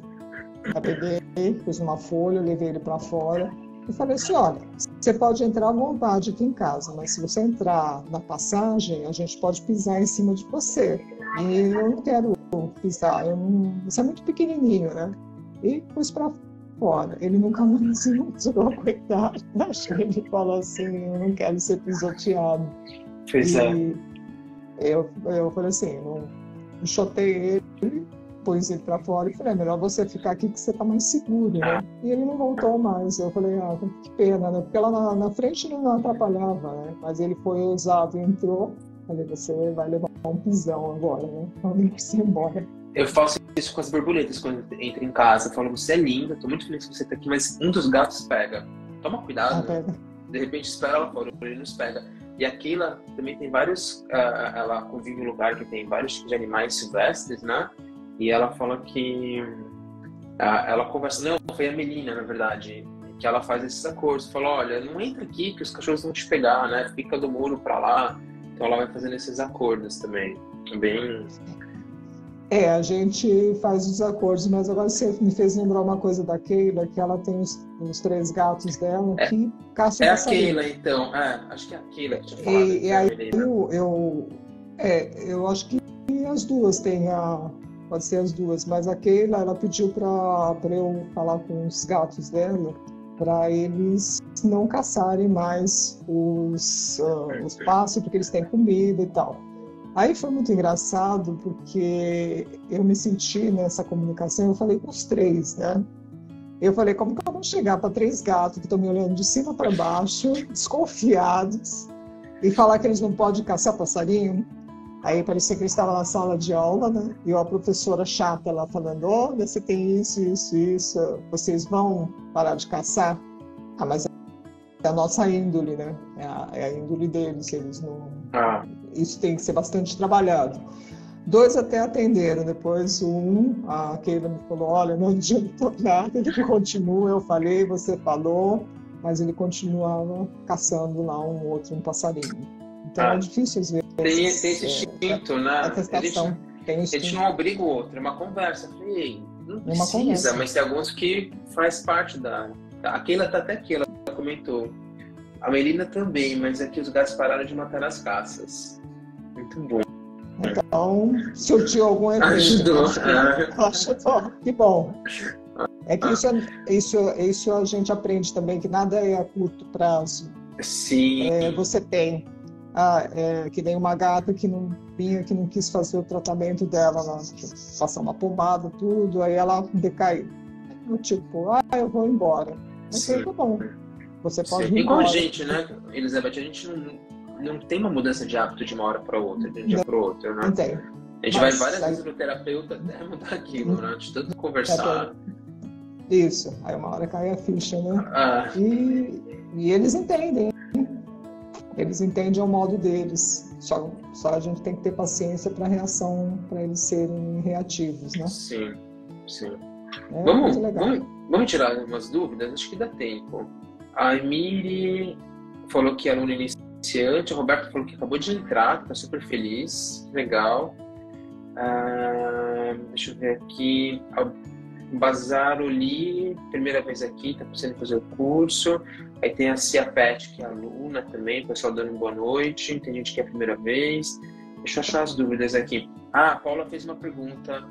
Eu peguei, pus numa folha, levei ele para fora e falei assim, olha, você pode entrar à vontade aqui em casa, mas se você entrar na passagem, a gente pode pisar em cima de você. E eu não quero pisar, você é muito pequenininho, né? E pus para fora. Ele nunca mais se mostrou, coitado. Ele falou assim, eu não quero ser pisoteado. Pois eu falei assim, eu enxotei ele, pus ele para fora e falei, melhor você ficar aqui que você tá mais seguro, né? E ele não voltou mais. Eu falei, que pena, né? Porque lá na frente não atrapalhava, né? Mas ele foi ousado e entrou. Falei, você vai levar um pisão agora, né? Quando você ir embora. Eu faço isso com as borboletas quando entro em casa. Eu falo, você é linda, tô muito feliz que você tá aqui, mas um dos gatos pega. Toma cuidado. Pega. De repente espera ela fora, ele nos pega. E a Keila também tem vários... ela convive em um lugar que tem vários tipos de animais silvestres, né? E ela fala que... ela conversa... Não, foi a Melina, na verdade, que ela faz esses acordos. Fala, olha, não entra aqui que os cachorros vão te pegar, né? Fica do muro pra lá. Então ela vai fazendo esses acordos também. Bem... a gente faz os acordos, mas agora você me fez lembrar uma coisa da Keila, que ela tem os 3 gatos dela que caçam a Keila, então. Acho que é a Keila que tinha falado. E aí eu acho que as duas têm pode ser as duas, mas a Keila, ela pediu para eu falar com os gatos dela, para eles não caçarem mais os pássaros, porque eles têm comida e tal. Aí foi muito engraçado, porque eu me senti nessa comunicação, eu falei com os três, né? Eu falei, como que eu vou chegar para três gatos que estão me olhando de cima para baixo, desconfiados, e falar que eles não podem caçar passarinho? Aí parecia que eles estavam na sala de aula, né? E a professora chata lá falando, olha, você tem isso, isso, isso, vocês vão parar de caçar? Ah, mas é a nossa índole, né? É a índole deles, eles não... Isso tem que ser bastante trabalhado. Dois até atenderam, depois a Keila me falou, olha, não adiantou nada, ele continua, eu falei, você falou, mas ele continuava caçando lá um passarinho. Então é difícil às vezes. Tem esse instinto, né? Atestação. A gente não obriga o outro, é uma conversa. Eu falei, não precisa, mas tem alguns que faz parte da... A Keila tá até aqui, ela comentou. A Melina também, mas aqui os gatos pararam de matar as caças. Muito bom. Então, surtiu algum efeito. Ajudou. Ajudou. Que bom. É que isso a gente aprende também, que nada é a curto prazo. Sim. Você tem que nem uma gata que não vinha, que não quis fazer o tratamento dela, passar uma pomada, tudo, aí ela decaiu. Tipo, eu vou embora. Mas aí tá bom. Você pode ir igual embora. A gente, né, Elizabeth? A gente não tem uma mudança de hábito de uma hora para outra, de um dia para o outro, né? Não tem. A gente vai várias vezes no terapeuta até mudar aquilo, né? De tanto conversar. Isso. Aí uma hora cai a ficha, né? E eles entendem. Eles entendem o modo deles. Só a gente tem que ter paciência para a reação, para eles serem reativos, né? Sim. Legal. Vamos tirar umas dúvidas? Acho que dá tempo. A Emiri falou que é aluna iniciante, o Roberto falou que acabou de entrar, está super feliz, legal. Deixa eu ver aqui. Bazaroli, primeira vez aqui, está precisando fazer o curso. Aí tem a Cia Pet, que é aluna também, o pessoal dando boa noite. Tem gente que é a primeira vez. Deixa eu achar as dúvidas aqui. A Paula fez uma pergunta.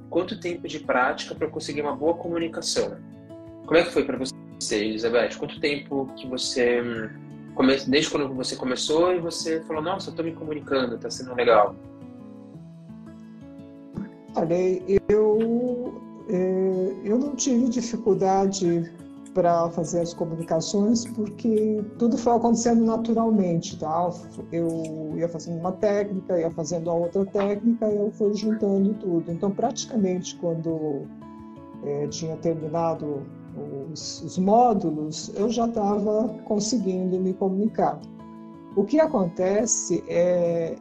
Quanto tempo de prática para conseguir uma boa comunicação? Como é que foi para você, Elizabeth? Quanto tempo que você... Desde quando você começou e você falou, nossa, eu estou me comunicando, está sendo legal. Olha, eu não tive dificuldade para fazer as comunicações, porque tudo foi acontecendo naturalmente, tá? Eu ia fazendo uma técnica, ia fazendo a outra técnica, e eu fui juntando tudo. Então, praticamente, quando tinha terminado os módulos, eu já estava conseguindo me comunicar. O que acontece é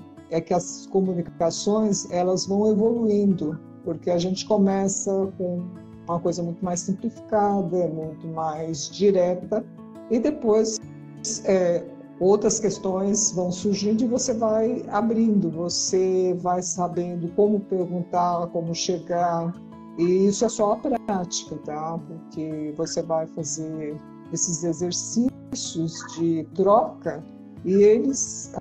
que as comunicações, elas vão evoluindo, porque a gente começa com uma coisa muito mais simplificada, muito mais direta, e depois outras questões vão surgindo e você vai abrindo, você vai sabendo como perguntar, como chegar, e isso é só a prática, tá? Porque você vai fazer esses exercícios de troca e eles...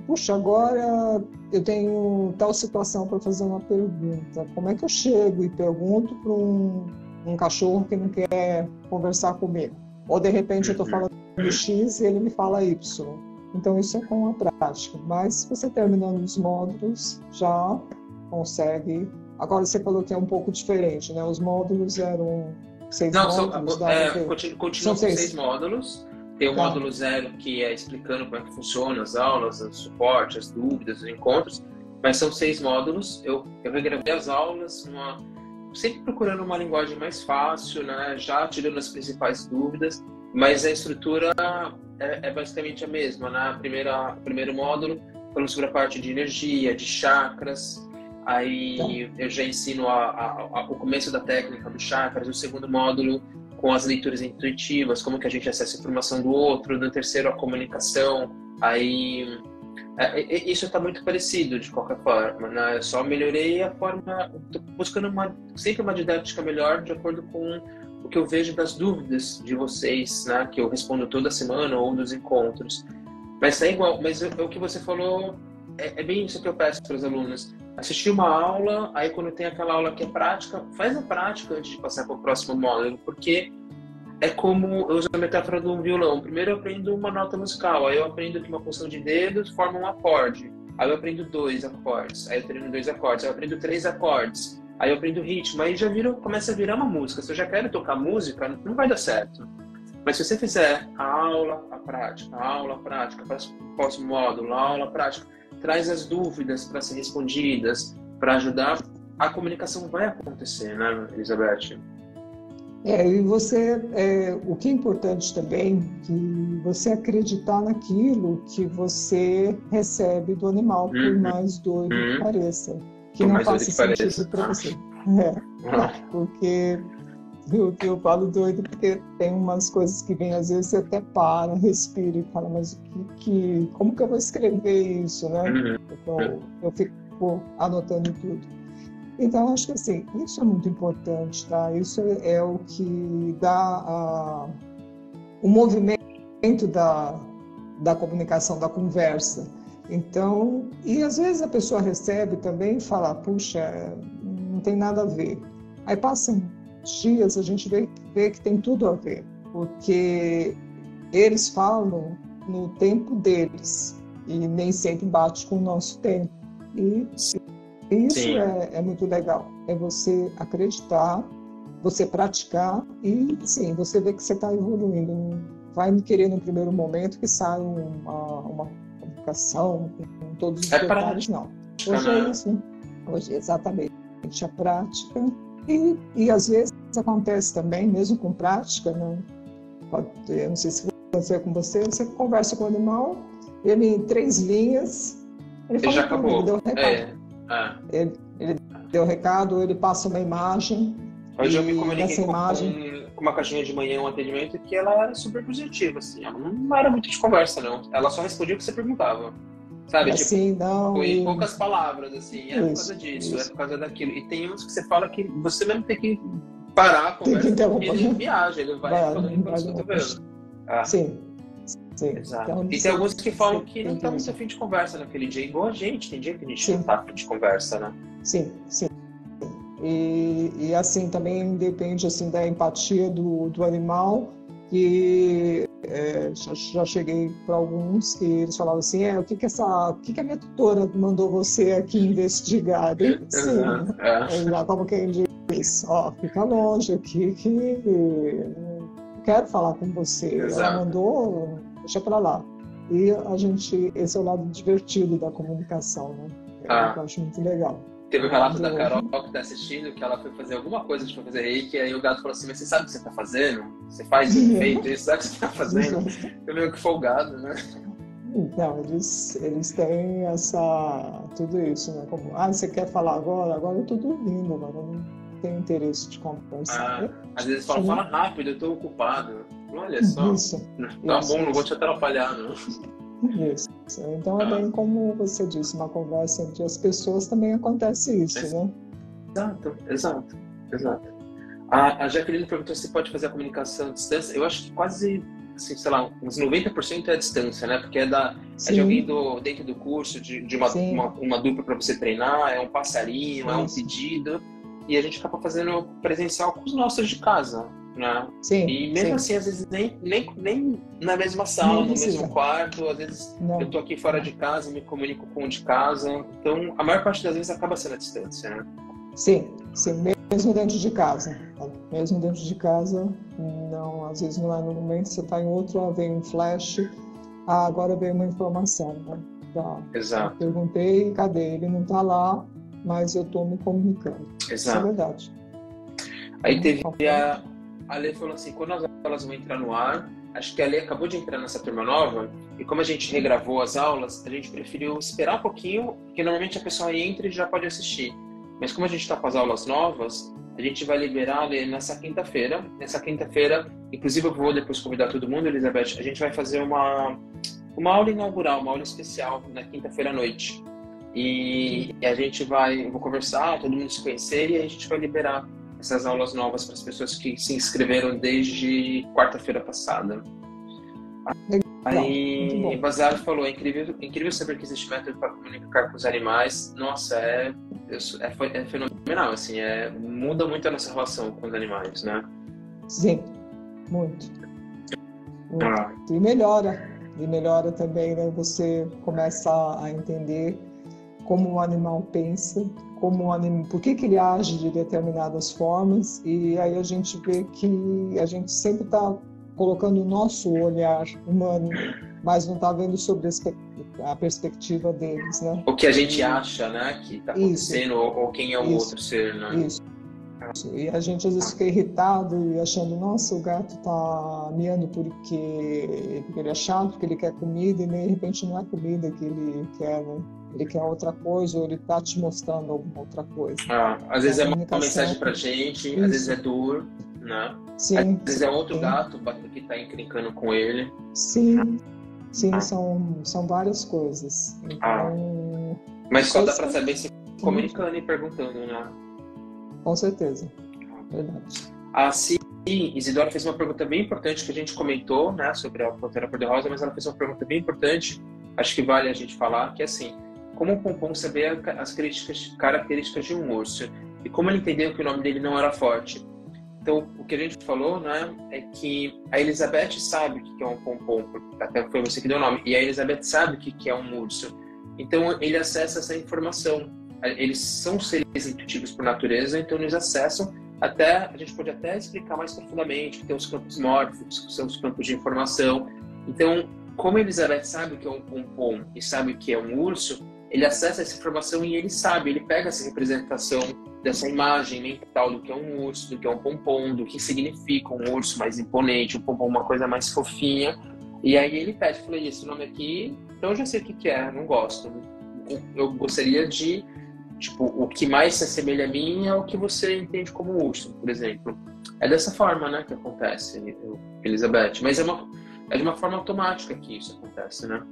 Puxa, agora eu tenho tal situação para fazer uma pergunta. Como é que eu chego e pergunto para um cachorro que não quer conversar comigo? Ou, de repente, eu estou falando X e ele me fala Y. Então, isso é com a prática. Mas, você terminando os módulos, já consegue... Agora, você falou que é um pouco diferente, né? Os módulos eram 6 módulos. Continuam com 6 módulos. Tem o módulo 0, que é explicando como é que funciona as aulas, o suporte, as dúvidas, os encontros. Mas são 6 módulos. Eu regravei as aulas, sempre procurando uma linguagem mais fácil, né? Já tirando as principais dúvidas. Mas a estrutura é basicamente a mesma, né? O primeiro módulo falando sobre a parte de energia, de chakras. Aí eu já ensino o começo da técnica dos chakras. O segundo módulo com as leituras intuitivas, como que a gente acessa a informação do outro. No terceiro, a comunicação. Aí isso está muito parecido de qualquer forma, né? Eu só melhorei a forma, tô buscando sempre uma didática melhor de acordo com o que eu vejo das dúvidas de vocês, né? Que eu respondo toda semana ou dos encontros. Mas é igual, mas o que você falou é bem isso que eu peço para os alunos. Assistir uma aula, aí quando tem aquela aula que é prática, faz a prática antes de passar para o próximo módulo, porque é como eu uso a metáfora de um violão. Primeiro eu aprendo uma nota musical, aí eu aprendo que uma função de dedos forma um acorde. Aí eu aprendo 2 acordes, aí eu treino 2 acordes, aí eu aprendo 3 acordes, aí eu aprendo ritmo, aí já começa a virar uma música. Se eu já quero tocar música, não vai dar certo. Mas se você fizer a aula, a prática, próximo módulo, a aula, a prática, traz as dúvidas para ser respondidas, para ajudar, a comunicação vai acontecer, né, Elizabeth? E o que é importante também, que você acreditar naquilo que você recebe do animal, por mais doido que pareça, que não faça sentido para você. Porque eu falo doido porque tem umas coisas que vêm, às vezes você até para, respira e fala, mas como que eu vou escrever isso, né? Então, eu fico anotando tudo. Então, acho que assim, isso é muito importante, tá? Isso é o que dá o movimento da comunicação, da conversa. Então, e às vezes a pessoa recebe também e fala, puxa, não tem nada a ver. Aí passam dias, a gente vê que tem tudo a ver, porque eles falam no tempo deles e nem sempre bate com o nosso tempo. E isso é muito legal, é você acreditar, você praticar e, sim, você vê que você está evoluindo. Não vai querer no primeiro momento que saia uma comunicação com todos os detalhes, não. Hoje é isso, né? Hoje é exatamente a prática e às vezes acontece também, mesmo com prática, né? Eu não sei se aconteceu com você conversa com o animal, ele em 3 linhas, ele já acabou. Ele deu recado. Ele deu recado, ele passa uma imagem. Hoje eu me comuniquei com uma caixinha de manhã, um atendimento, que ela era super positiva, assim. Ela não era muito de conversa, não. Ela só respondia o que você perguntava. Sabe? Assim, tipo, não, foi em poucas palavras, assim. É por causa disso, é por causa daquilo. E tem uns que você fala que você mesmo tem que parar a conversa, porque ele viaja, ele vai falando enquanto você tá vendo. Sim. Exato. Então, e tem alguns que falam que não tá muito afim de conversa naquele dia, igual a gente. Tem dia que a gente não tá afim de conversa, né? Sim. E assim, também depende assim, da empatia do animal, que já cheguei para alguns que eles falavam assim, o que a minha tutora mandou você aqui investigar? Sim, como quem diz, fica longe aqui que não quero falar com você. Exato. Ela mandou, deixa para lá. E esse é o lado divertido da comunicação, né? Eu acho muito legal. Teve o relato da Carol que está assistindo, que ela foi fazer alguma coisa, foi fazer reiki, aí o gato falou assim, mas você sabe o que você está fazendo? Você faz feito isso, sabe o que você está fazendo? Eu meio que folgado, né? Então, eles têm tudo isso, né? Como, você quer falar agora? Agora eu estou dormindo, agora eu não tenho interesse de conversar. Às vezes fala rápido, eu estou ocupado. Olha só, tá bom, não vou te atrapalhar, não. Isso. Então é bem como você disse, uma conversa entre as pessoas também acontece isso, né? Exato. A Jaqueline perguntou se pode fazer a comunicação à distância. Eu acho que quase, assim, sei lá, uns 90% é a distância, né? Porque é de alguém dentro do curso, de uma dupla para você treinar, é um passarinho, é um pedido. E a gente acaba fazendo presencial com os nossos de casa. Né? E mesmo assim, às vezes nem na mesma sala, no mesmo quarto, às vezes eu tô aqui fora de casa, me comunico com o de casa, então a maior parte das vezes acaba sendo a distância, né? Sim, mesmo dentro de casa. Mesmo dentro de casa, não, às vezes não é no momento, você tá em outro, vem um flash, agora veio uma informação, né? Exato. Eu perguntei, cadê? Ele não tá lá, mas eu tô me comunicando. Exato. Isso é verdade. Aí teve a Lê falou assim, quando as aulas vão entrar no ar, acho que a Lê acabou de entrar nessa turma nova, e como a gente regravou as aulas, a gente preferiu esperar um pouquinho, porque normalmente a pessoa entra e já pode assistir. Mas como a gente está com as aulas novas, a gente vai liberar a Lê nessa quinta-feira. Nessa quinta-feira, inclusive eu vou depois convidar todo mundo, Elizabeth, a gente vai fazer uma aula inaugural, uma aula especial na quinta-feira à noite. E a gente vou conversar, todo mundo se conhecer, e a gente vai liberar essas aulas novas para as pessoas que se inscreveram desde quarta-feira passada. Aí, Bazar falou, é incrível saber que existe método para comunicar com os animais. Nossa, é fenomenal, assim, muda muito a nossa relação com os animais, né? Sim, muito. Ah, E melhora também, né? Você começa a entender como o animal pensa, por que ele age de determinadas formas, e aí a gente vê que a gente sempre está colocando o nosso olhar humano, mas não está vendo sobre a perspectiva deles, né? o que a gente acha, né, que está acontecendo, ou quem é o isso, outro ser, né? Isso. E a gente às vezes fica irritado e achando, nossa, o gato tá miando porque ele é chato, porque ele quer comida, e de repente não é comida que ele quer, né? Ele quer outra coisa, ou ele tá te mostrando alguma outra coisa. Às vezes é uma mensagem pra gente, Isso. às vezes é dor, né? Sim. Às vezes é outro gato que tá encrencando com ele. Sim, são várias coisas. Então, mas só dá pra saber se comunicando e perguntando, né? Com certeza, verdade. A Isidora fez uma pergunta bem importante que a gente comentou, né, sobre a Pantera Cor-de-Rosa, mas ela fez uma pergunta bem importante, acho que vale a gente falar, que é assim, como o Pompom sabia as características de um urso e como ele entendeu que o nome dele não era forte. Então, o que a gente falou, né, é que a Elizabeth sabe o que é um Pompom, até foi você que deu o nome, e a Elizabeth sabe o que é um urso. Então, ele acessa essa informação. Eles são seres intuitivos por natureza, então eles acessam a gente pode até explicar mais profundamente, que tem os campos mórficos, que são os campos de informação. Então, como a Elizabeth sabe o que é um pompom e sabe o que é um urso, ele acessa essa informação e ele sabe, ele pega essa representação dessa imagem mental do que é um urso, do que é um pompom, do que significa um urso mais imponente, um pompom uma coisa mais fofinha, e aí ele pede, falei, esse nome aqui, então eu já sei o que é, não gosto. Eu gostaria de tipo, o que mais se assemelha a mim é o que você entende como urso, por exemplo. É dessa forma, né, que acontece, Elizabeth. Mas é de uma forma automática que isso acontece, né?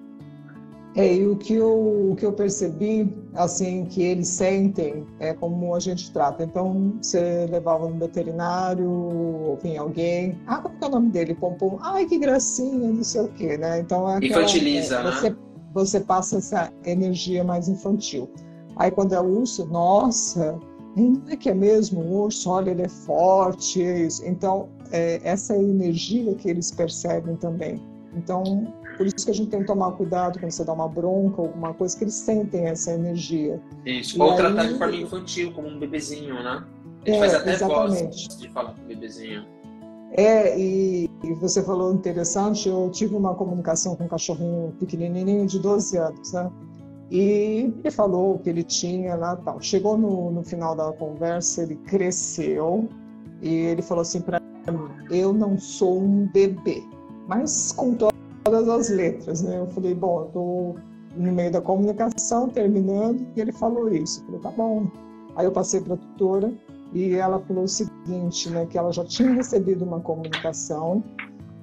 E o que eu percebi, assim, que eles sentem é como a gente trata. Então, você levava no veterinário, ou vinha alguém, como é o nome dele? Pompom. Ai, que gracinha, não sei o quê, né? Então, infantiliza, né? Você passa essa energia mais infantil. Aí quando é urso, nossa, não é que é mesmo um urso, olha, ele é forte, é isso. Então, essa é a energia que eles percebem também. Então, por isso que a gente tem que tomar cuidado quando você dá uma bronca, alguma coisa, que eles sentem essa energia. Isso, ou tratar de forma infantil, como um bebezinho, né? A gente faz até exatamente. voz de falar com o bebezinho. E você falou interessante, eu tive uma comunicação com um cachorrinho pequenininho de 12 anos, né? E ele falou o que ele tinha lá e tal. Chegou no final da conversa, ele cresceu e ele falou assim para mim, eu não sou um bebê, mas com todas as letras, né? Eu falei, bom, eu tô no meio da comunicação, terminando, e ele falou isso. Eu falei, tá bom. Aí eu passei para a tutora e ela falou o seguinte, né? Que ela já tinha recebido uma comunicação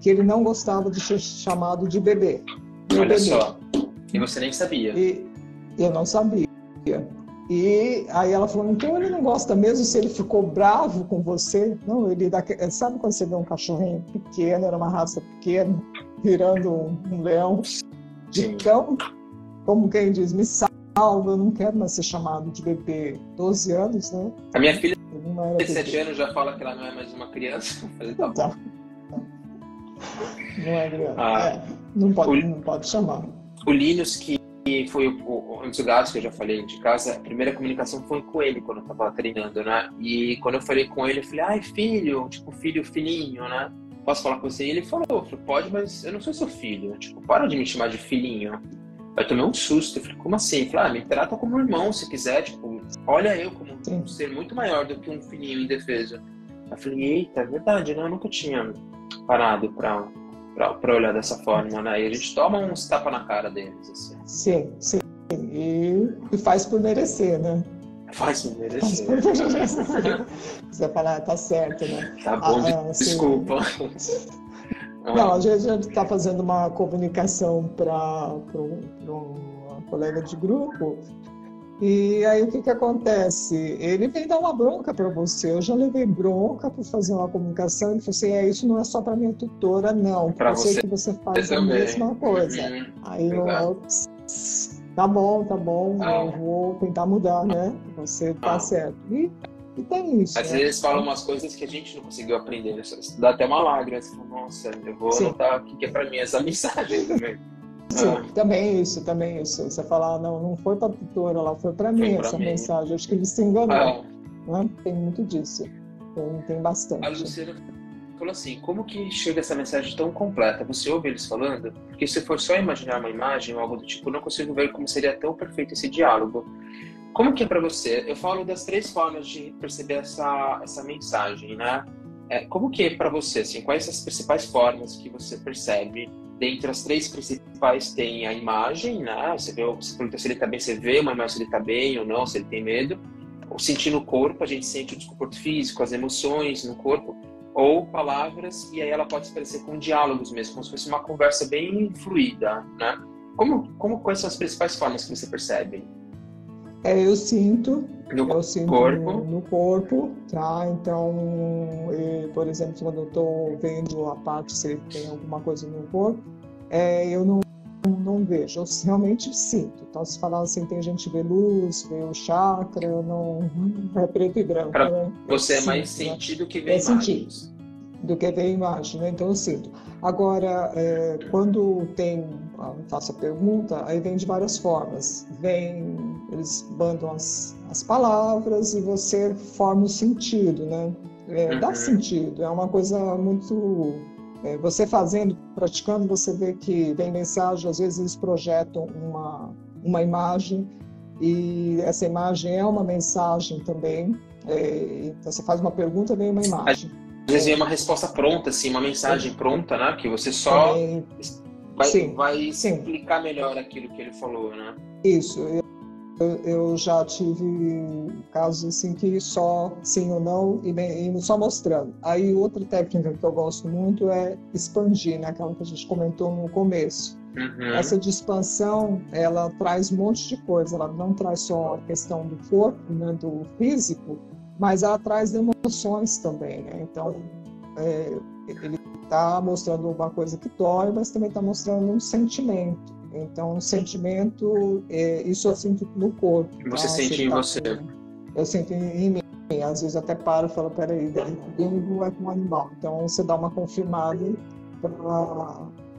que ele não gostava de ser chamado de bebê. Olha só, e você nem sabia. Eu não sabia. E aí ela falou, então ele não gosta mesmo se ele ficou bravo com você? Não, sabe quando você vê um cachorrinho pequeno, era uma raça pequena, virando um leão de cão? Como quem diz, me salva, eu não quero mais ser chamado de bebê. 12 anos, né? A minha filha de 7 anos já fala que ela não é mais uma criança. Eu falei, tá bom. Não é criança. Não pode chamar. O Linus, que foi um dos gatos que eu já falei de casa, a primeira comunicação foi com ele quando eu tava treinando, né? E quando eu falei com ele, eu falei, ai, filho, tipo, filhinho, né? Posso falar com você? E ele falou, pode, mas eu não sou seu filho. Tipo, para de me chamar de filhinho. Eu tomei um susto. Eu falei, como assim? Ele falou, me trata como irmão, se quiser. Tipo, olha eu como um ser muito maior do que um filhinho indefeso. Eu falei, eita, é verdade, né? Eu nunca tinha parado pra olhar dessa forma, né? E a gente toma uns tapas na cara deles, assim. Sim. E faz por merecer, né? Faz por merecer. Você falar, tá certo, né? Tá bom, desculpa. Não, a gente está fazendo uma comunicação para uma colega de grupo. E aí o que acontece? Ele vem dar uma bronca para você. Eu já levei bronca por fazer uma comunicação. Ele falou assim, isso não é só para minha tutora, não. Para você que você faz a mesma coisa. Aí eu tá bom, eu vou tentar mudar, né? Você tá certo. E E tem isso. Às vezes falam umas coisas que a gente não conseguiu aprender, né? Dá até uma lágrima, assim, nossa, eu vou anotar o que é pra mim essa mensagem também. Sim, também isso. Você fala, não foi para a tutora lá, foi para mim essa mensagem. Acho que ele se enganou. Né? Tem muito disso. Tem bastante. A Luciana falou assim, como que chega essa mensagem tão completa? Você ouve eles falando? Porque se for só imaginar uma imagem ou algo do tipo, eu não consigo ver como seria tão perfeito esse diálogo. Como que é para você? Eu falo das 3 formas de perceber essa mensagem, né? Como que é para você? Assim, quais as principais formas que você percebe? Dentre as 3 principais tem a imagem, né? Você pergunta se ele está bem, você vê uma imagem se ele está bem ou não, se ele tem medo. Ou sentir no corpo, a gente sente o desconforto físico, as emoções no corpo. Ou palavras, e aí ela pode se parecer com diálogos mesmo, como se fosse uma conversa bem fluida, né? Quais são as principais formas que você percebe? Eu sinto no corpo, tá? Então, por exemplo, quando eu estou vendo a parte se tem alguma coisa no corpo, eu não vejo, eu realmente sinto. Então, se falar assim, tem gente que vê luz, vê o chakra, não é preto e branco. Para né? você é mais sentido que ver imagens. Do que ver imagem, né? Então eu sinto. Agora, quando faço a pergunta, aí vem de várias formas. Eles mandam as palavras e você forma o sentido, né? Dá sentido, é uma coisa muito... você fazendo, praticando, você vê que vem mensagem, às vezes eles projetam uma imagem e essa imagem é uma mensagem também. Então você faz uma pergunta, vem uma imagem. Às vezes vem uma resposta pronta, assim, uma mensagem pronta, né? Que você só vai explicar melhor aquilo que ele falou, né? Isso. Eu já tive casos assim que só sim ou não e só mostrando. Aí outra técnica que eu gosto muito é expandir, né? Aquela que a gente comentou no começo. Essa de expansão, ela traz um monte de coisa. Ela não traz só a questão do corpo, né? Do físico, mas ela traz emoções também, né? Então, ele está mostrando uma coisa que dói, mas também está mostrando um sentimento. Então, um sentimento, isso eu sinto no corpo. Você sente em você? Eu sinto em mim. Às vezes até paro e falo, peraí, comigo é com um animal. Então, você dá uma confirmada,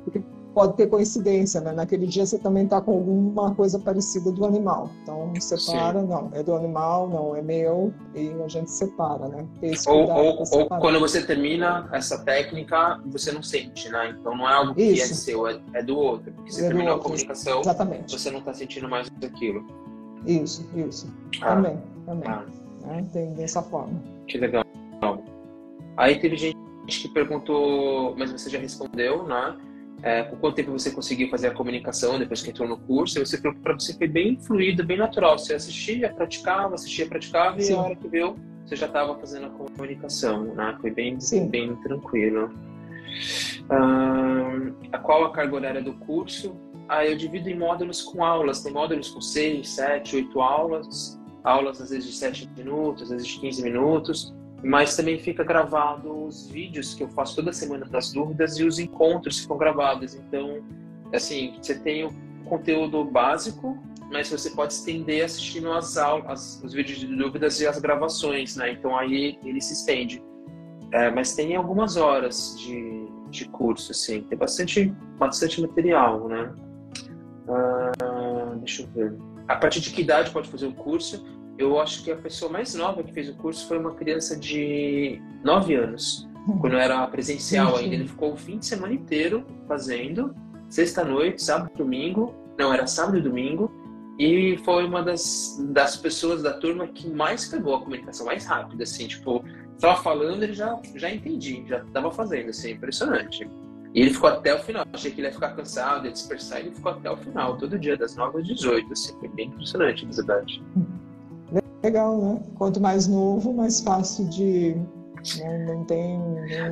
porque pode ter coincidência, né? Naquele dia você também está com alguma coisa parecida do animal. Então, separa, não, é do animal, não, é meu, e a gente separa, né? Ou quando você termina essa técnica, você não sente, né? Então, não é algo que é seu, é do outro. Porque você terminou a comunicação, você não está sentindo mais aquilo. Isso. Também. Tem dessa forma. Que legal. Aí teve gente que perguntou, mas você já respondeu, né? Com quanto tempo você conseguiu fazer a comunicação depois que entrou no curso? E você falou que para você foi bem fluido, bem natural. Você assistia, praticava, e a hora que viu, você já estava fazendo a comunicação, né? Foi bem tranquilo. Qual a carga horária do curso? Eu divido em módulos com aulas. Tem módulos com 6, 7, 8 aulas. Aulas às vezes de 7 minutos, às vezes de 15 minutos. Mas também fica gravado os vídeos que eu faço toda semana das dúvidas e os encontros ficam gravados. Então, assim, você tem o conteúdo básico, mas você pode estender assistindo as aulas, os vídeos de dúvidas e as gravações, né? Então aí ele se estende. Mas tem algumas horas de curso, assim, tem bastante material, né? Deixa eu ver. A partir de que idade pode fazer o curso? Eu acho que a pessoa mais nova que fez o curso foi uma criança de 9 anos, quando era presencial ainda. Ele ficou o fim de semana inteiro fazendo, sexta-noite, sábado e domingo. Não, era sábado e domingo. E foi uma das pessoas da turma que mais pegou a comunicação mais rápida, assim, tipo, estava falando, ele já entendi, já estava fazendo, assim, impressionante. E ele ficou até o final. Achei que ele ia ficar cansado, ia dispersar, ele ficou até o final, todo dia, das 9 às 18, assim, foi bem impressionante, na verdade. Legal, né? Quanto mais novo, mais fácil de... Não tem...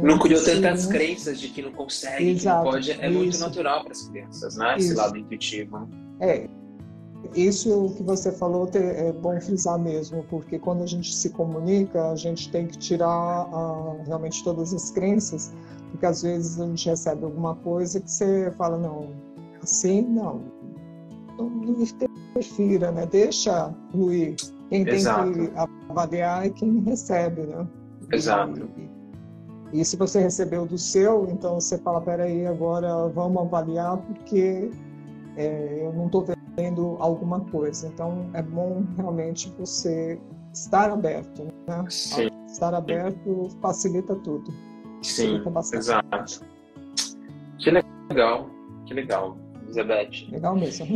Não criou tantas crenças de que não consegue, que não pode. É muito natural para as crianças, né? Esse lado intuitivo. Isso que você falou é bom frisar mesmo, porque quando a gente se comunica, a gente tem que tirar realmente todas as crenças, porque às vezes a gente recebe alguma coisa que você fala, não, assim não interfira, né? Deixa fluir. Quem tem Exato, que avaliar é quem recebe, né? exato. E se você recebeu do seu, então você fala, peraí, agora vamos avaliar porque eu não estou vendo alguma coisa. Então é bom realmente você estar aberto, né? Sim, Estar aberto facilita tudo, sim, facilita bastante. exato. Que legal, que legal, Elizabeth. Legal mesmo.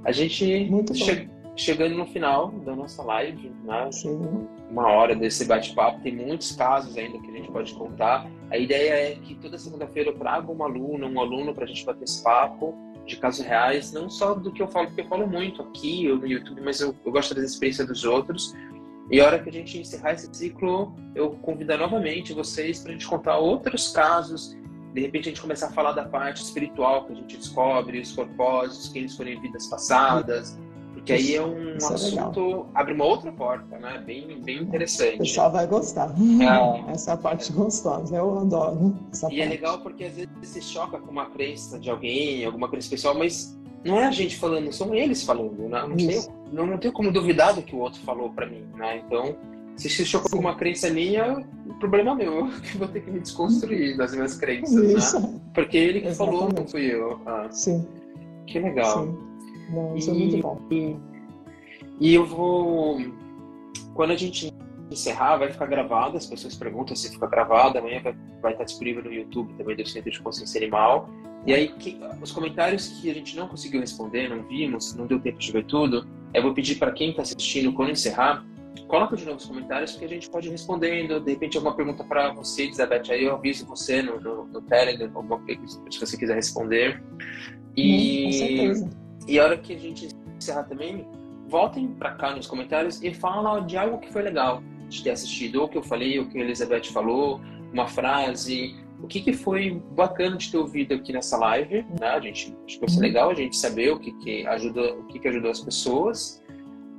A gente Muito bom. chegando no final da nossa live, né? Sim, Uma hora desse bate-papo, tem muitos casos ainda que a gente pode contar. A ideia é que toda segunda-feira eu trago uma aluna, um aluno para a gente bater esse papo de casos reais, não só do que eu falo, porque eu falo muito aqui no YouTube, mas eu gosto da experiência dos outros. E a hora que a gente encerrar esse ciclo, eu convido novamente vocês para a gente contar outros casos. De repente a gente começar a falar da parte espiritual que a gente descobre, os propósitos, quem eles foram em vidas passadas, porque aí é um isso é legal. assunto, abre uma outra porta, né? Bem, bem O interessante. pessoal vai gostar. É, Essa é a parte gostosa. Eu adoro essa e é parte. legal porque às vezes se choca com uma crença de alguém, alguma crença pessoal, mas não é a gente falando, são eles falando, né? Isso. Não tenho como duvidar do que o outro falou para mim, né? Então, se choca com Sim. uma crença minha, o problema é meu, eu que vou ter que me desconstruir das minhas crenças, Isso. né? Porque ele que falou, não Exatamente. fui eu. Ah, Sim, que legal. sim. Não, isso é muito E, bom. e eu vou, quando a gente encerrar, vai ficar gravado, as pessoas perguntam se fica gravado, amanhã vai estar disponível no YouTube também do Centro de Consciência Animal. E aí, os comentários que a gente não conseguiu responder, não vimos, não deu tempo de ver tudo, eu vou pedir para quem está assistindo, quando encerrar, coloca de novo os comentários, porque a gente pode ir respondendo. De repente, alguma pergunta para você, Elizabeth, aí eu aviso você no Telegram, alguma coisa, se você quiser responder. Com certeza. E a hora que a gente encerrar também, voltem para cá nos comentários e fala de algo que foi legal de ter assistido, ou que eu falei, ou que a Elizabeth falou, uma frase, o que foi bacana de ter ouvido aqui nessa live, né? A gente acho que vai ser legal a gente saber o que ajudou as pessoas.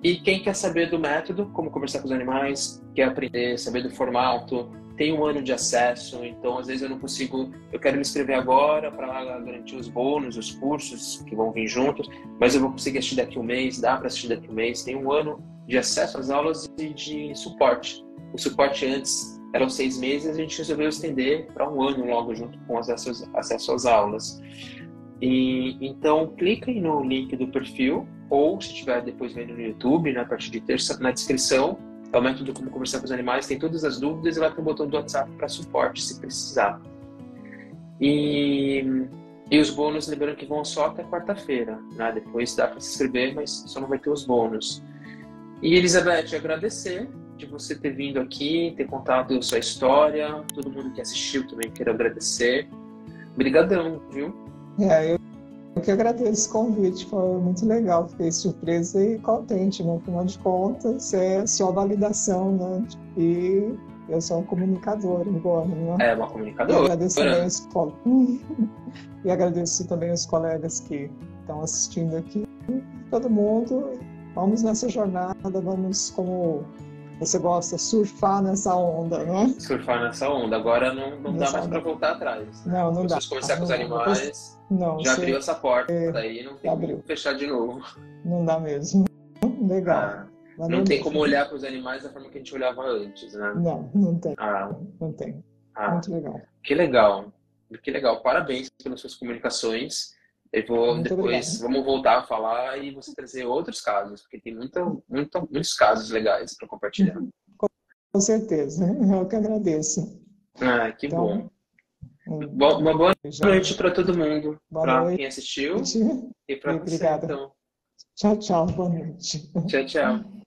E quem quer saber do método, como conversar com os animais, quer aprender, saber do formato, tem um ano de acesso, então às vezes eu não consigo, eu quero me inscrever agora para garantir os bônus, os cursos que vão vir juntos, mas eu vou conseguir assistir daqui um mês, dá para assistir daqui um mês, tem um ano de acesso às aulas e de suporte. O suporte antes eram 6 meses, a gente resolveu estender para um ano logo junto com acesso às aulas. E, então, cliquem no link do perfil, ou se estiver depois vendo no YouTube, na parte de terça, na descrição, é o método como conversar com os animais, tem todas as dúvidas e vai para o botão do WhatsApp para suporte, se precisar. E os bônus, lembrando que vão só até quarta-feira, né? Depois dá para se inscrever, mas só não vai ter os bônus. E, Elizabeth, agradecer de você ter vindo aqui, ter contado sua história, todo mundo que assistiu também quero agradecer. Obrigadão, viu? Eu que agradeço o convite, foi muito legal, fiquei surpresa e contente, no final de contas, é só validação, né? E eu sou um comunicador agora, né? É uma E comunicadora. agradeço também e agradeço também os colegas que estão assistindo aqui, todo mundo, vamos nessa jornada, vamos, como você gosta, surfar nessa onda, né? Surfar nessa onda. Agora não dá mais para voltar atrás. Né? Não dá. Se conversar com os animais, já abriu essa porta, daí não tem como fechar de novo. Não dá mesmo. Legal. Não tem como olhar para os animais da forma que a gente olhava antes, né? Não tem. Ah, não tem. Muito legal. Que legal. Que legal. Parabéns pelas suas comunicações. Eu vou Muito depois, obrigada. vamos voltar a falar e você trazer outros casos, porque tem muitos casos legais para compartilhar. Com certeza. Eu que agradeço. Que bom. Uma boa noite para todo mundo, para quem assistiu e para você. Então. Tchau, boa noite. Tchau.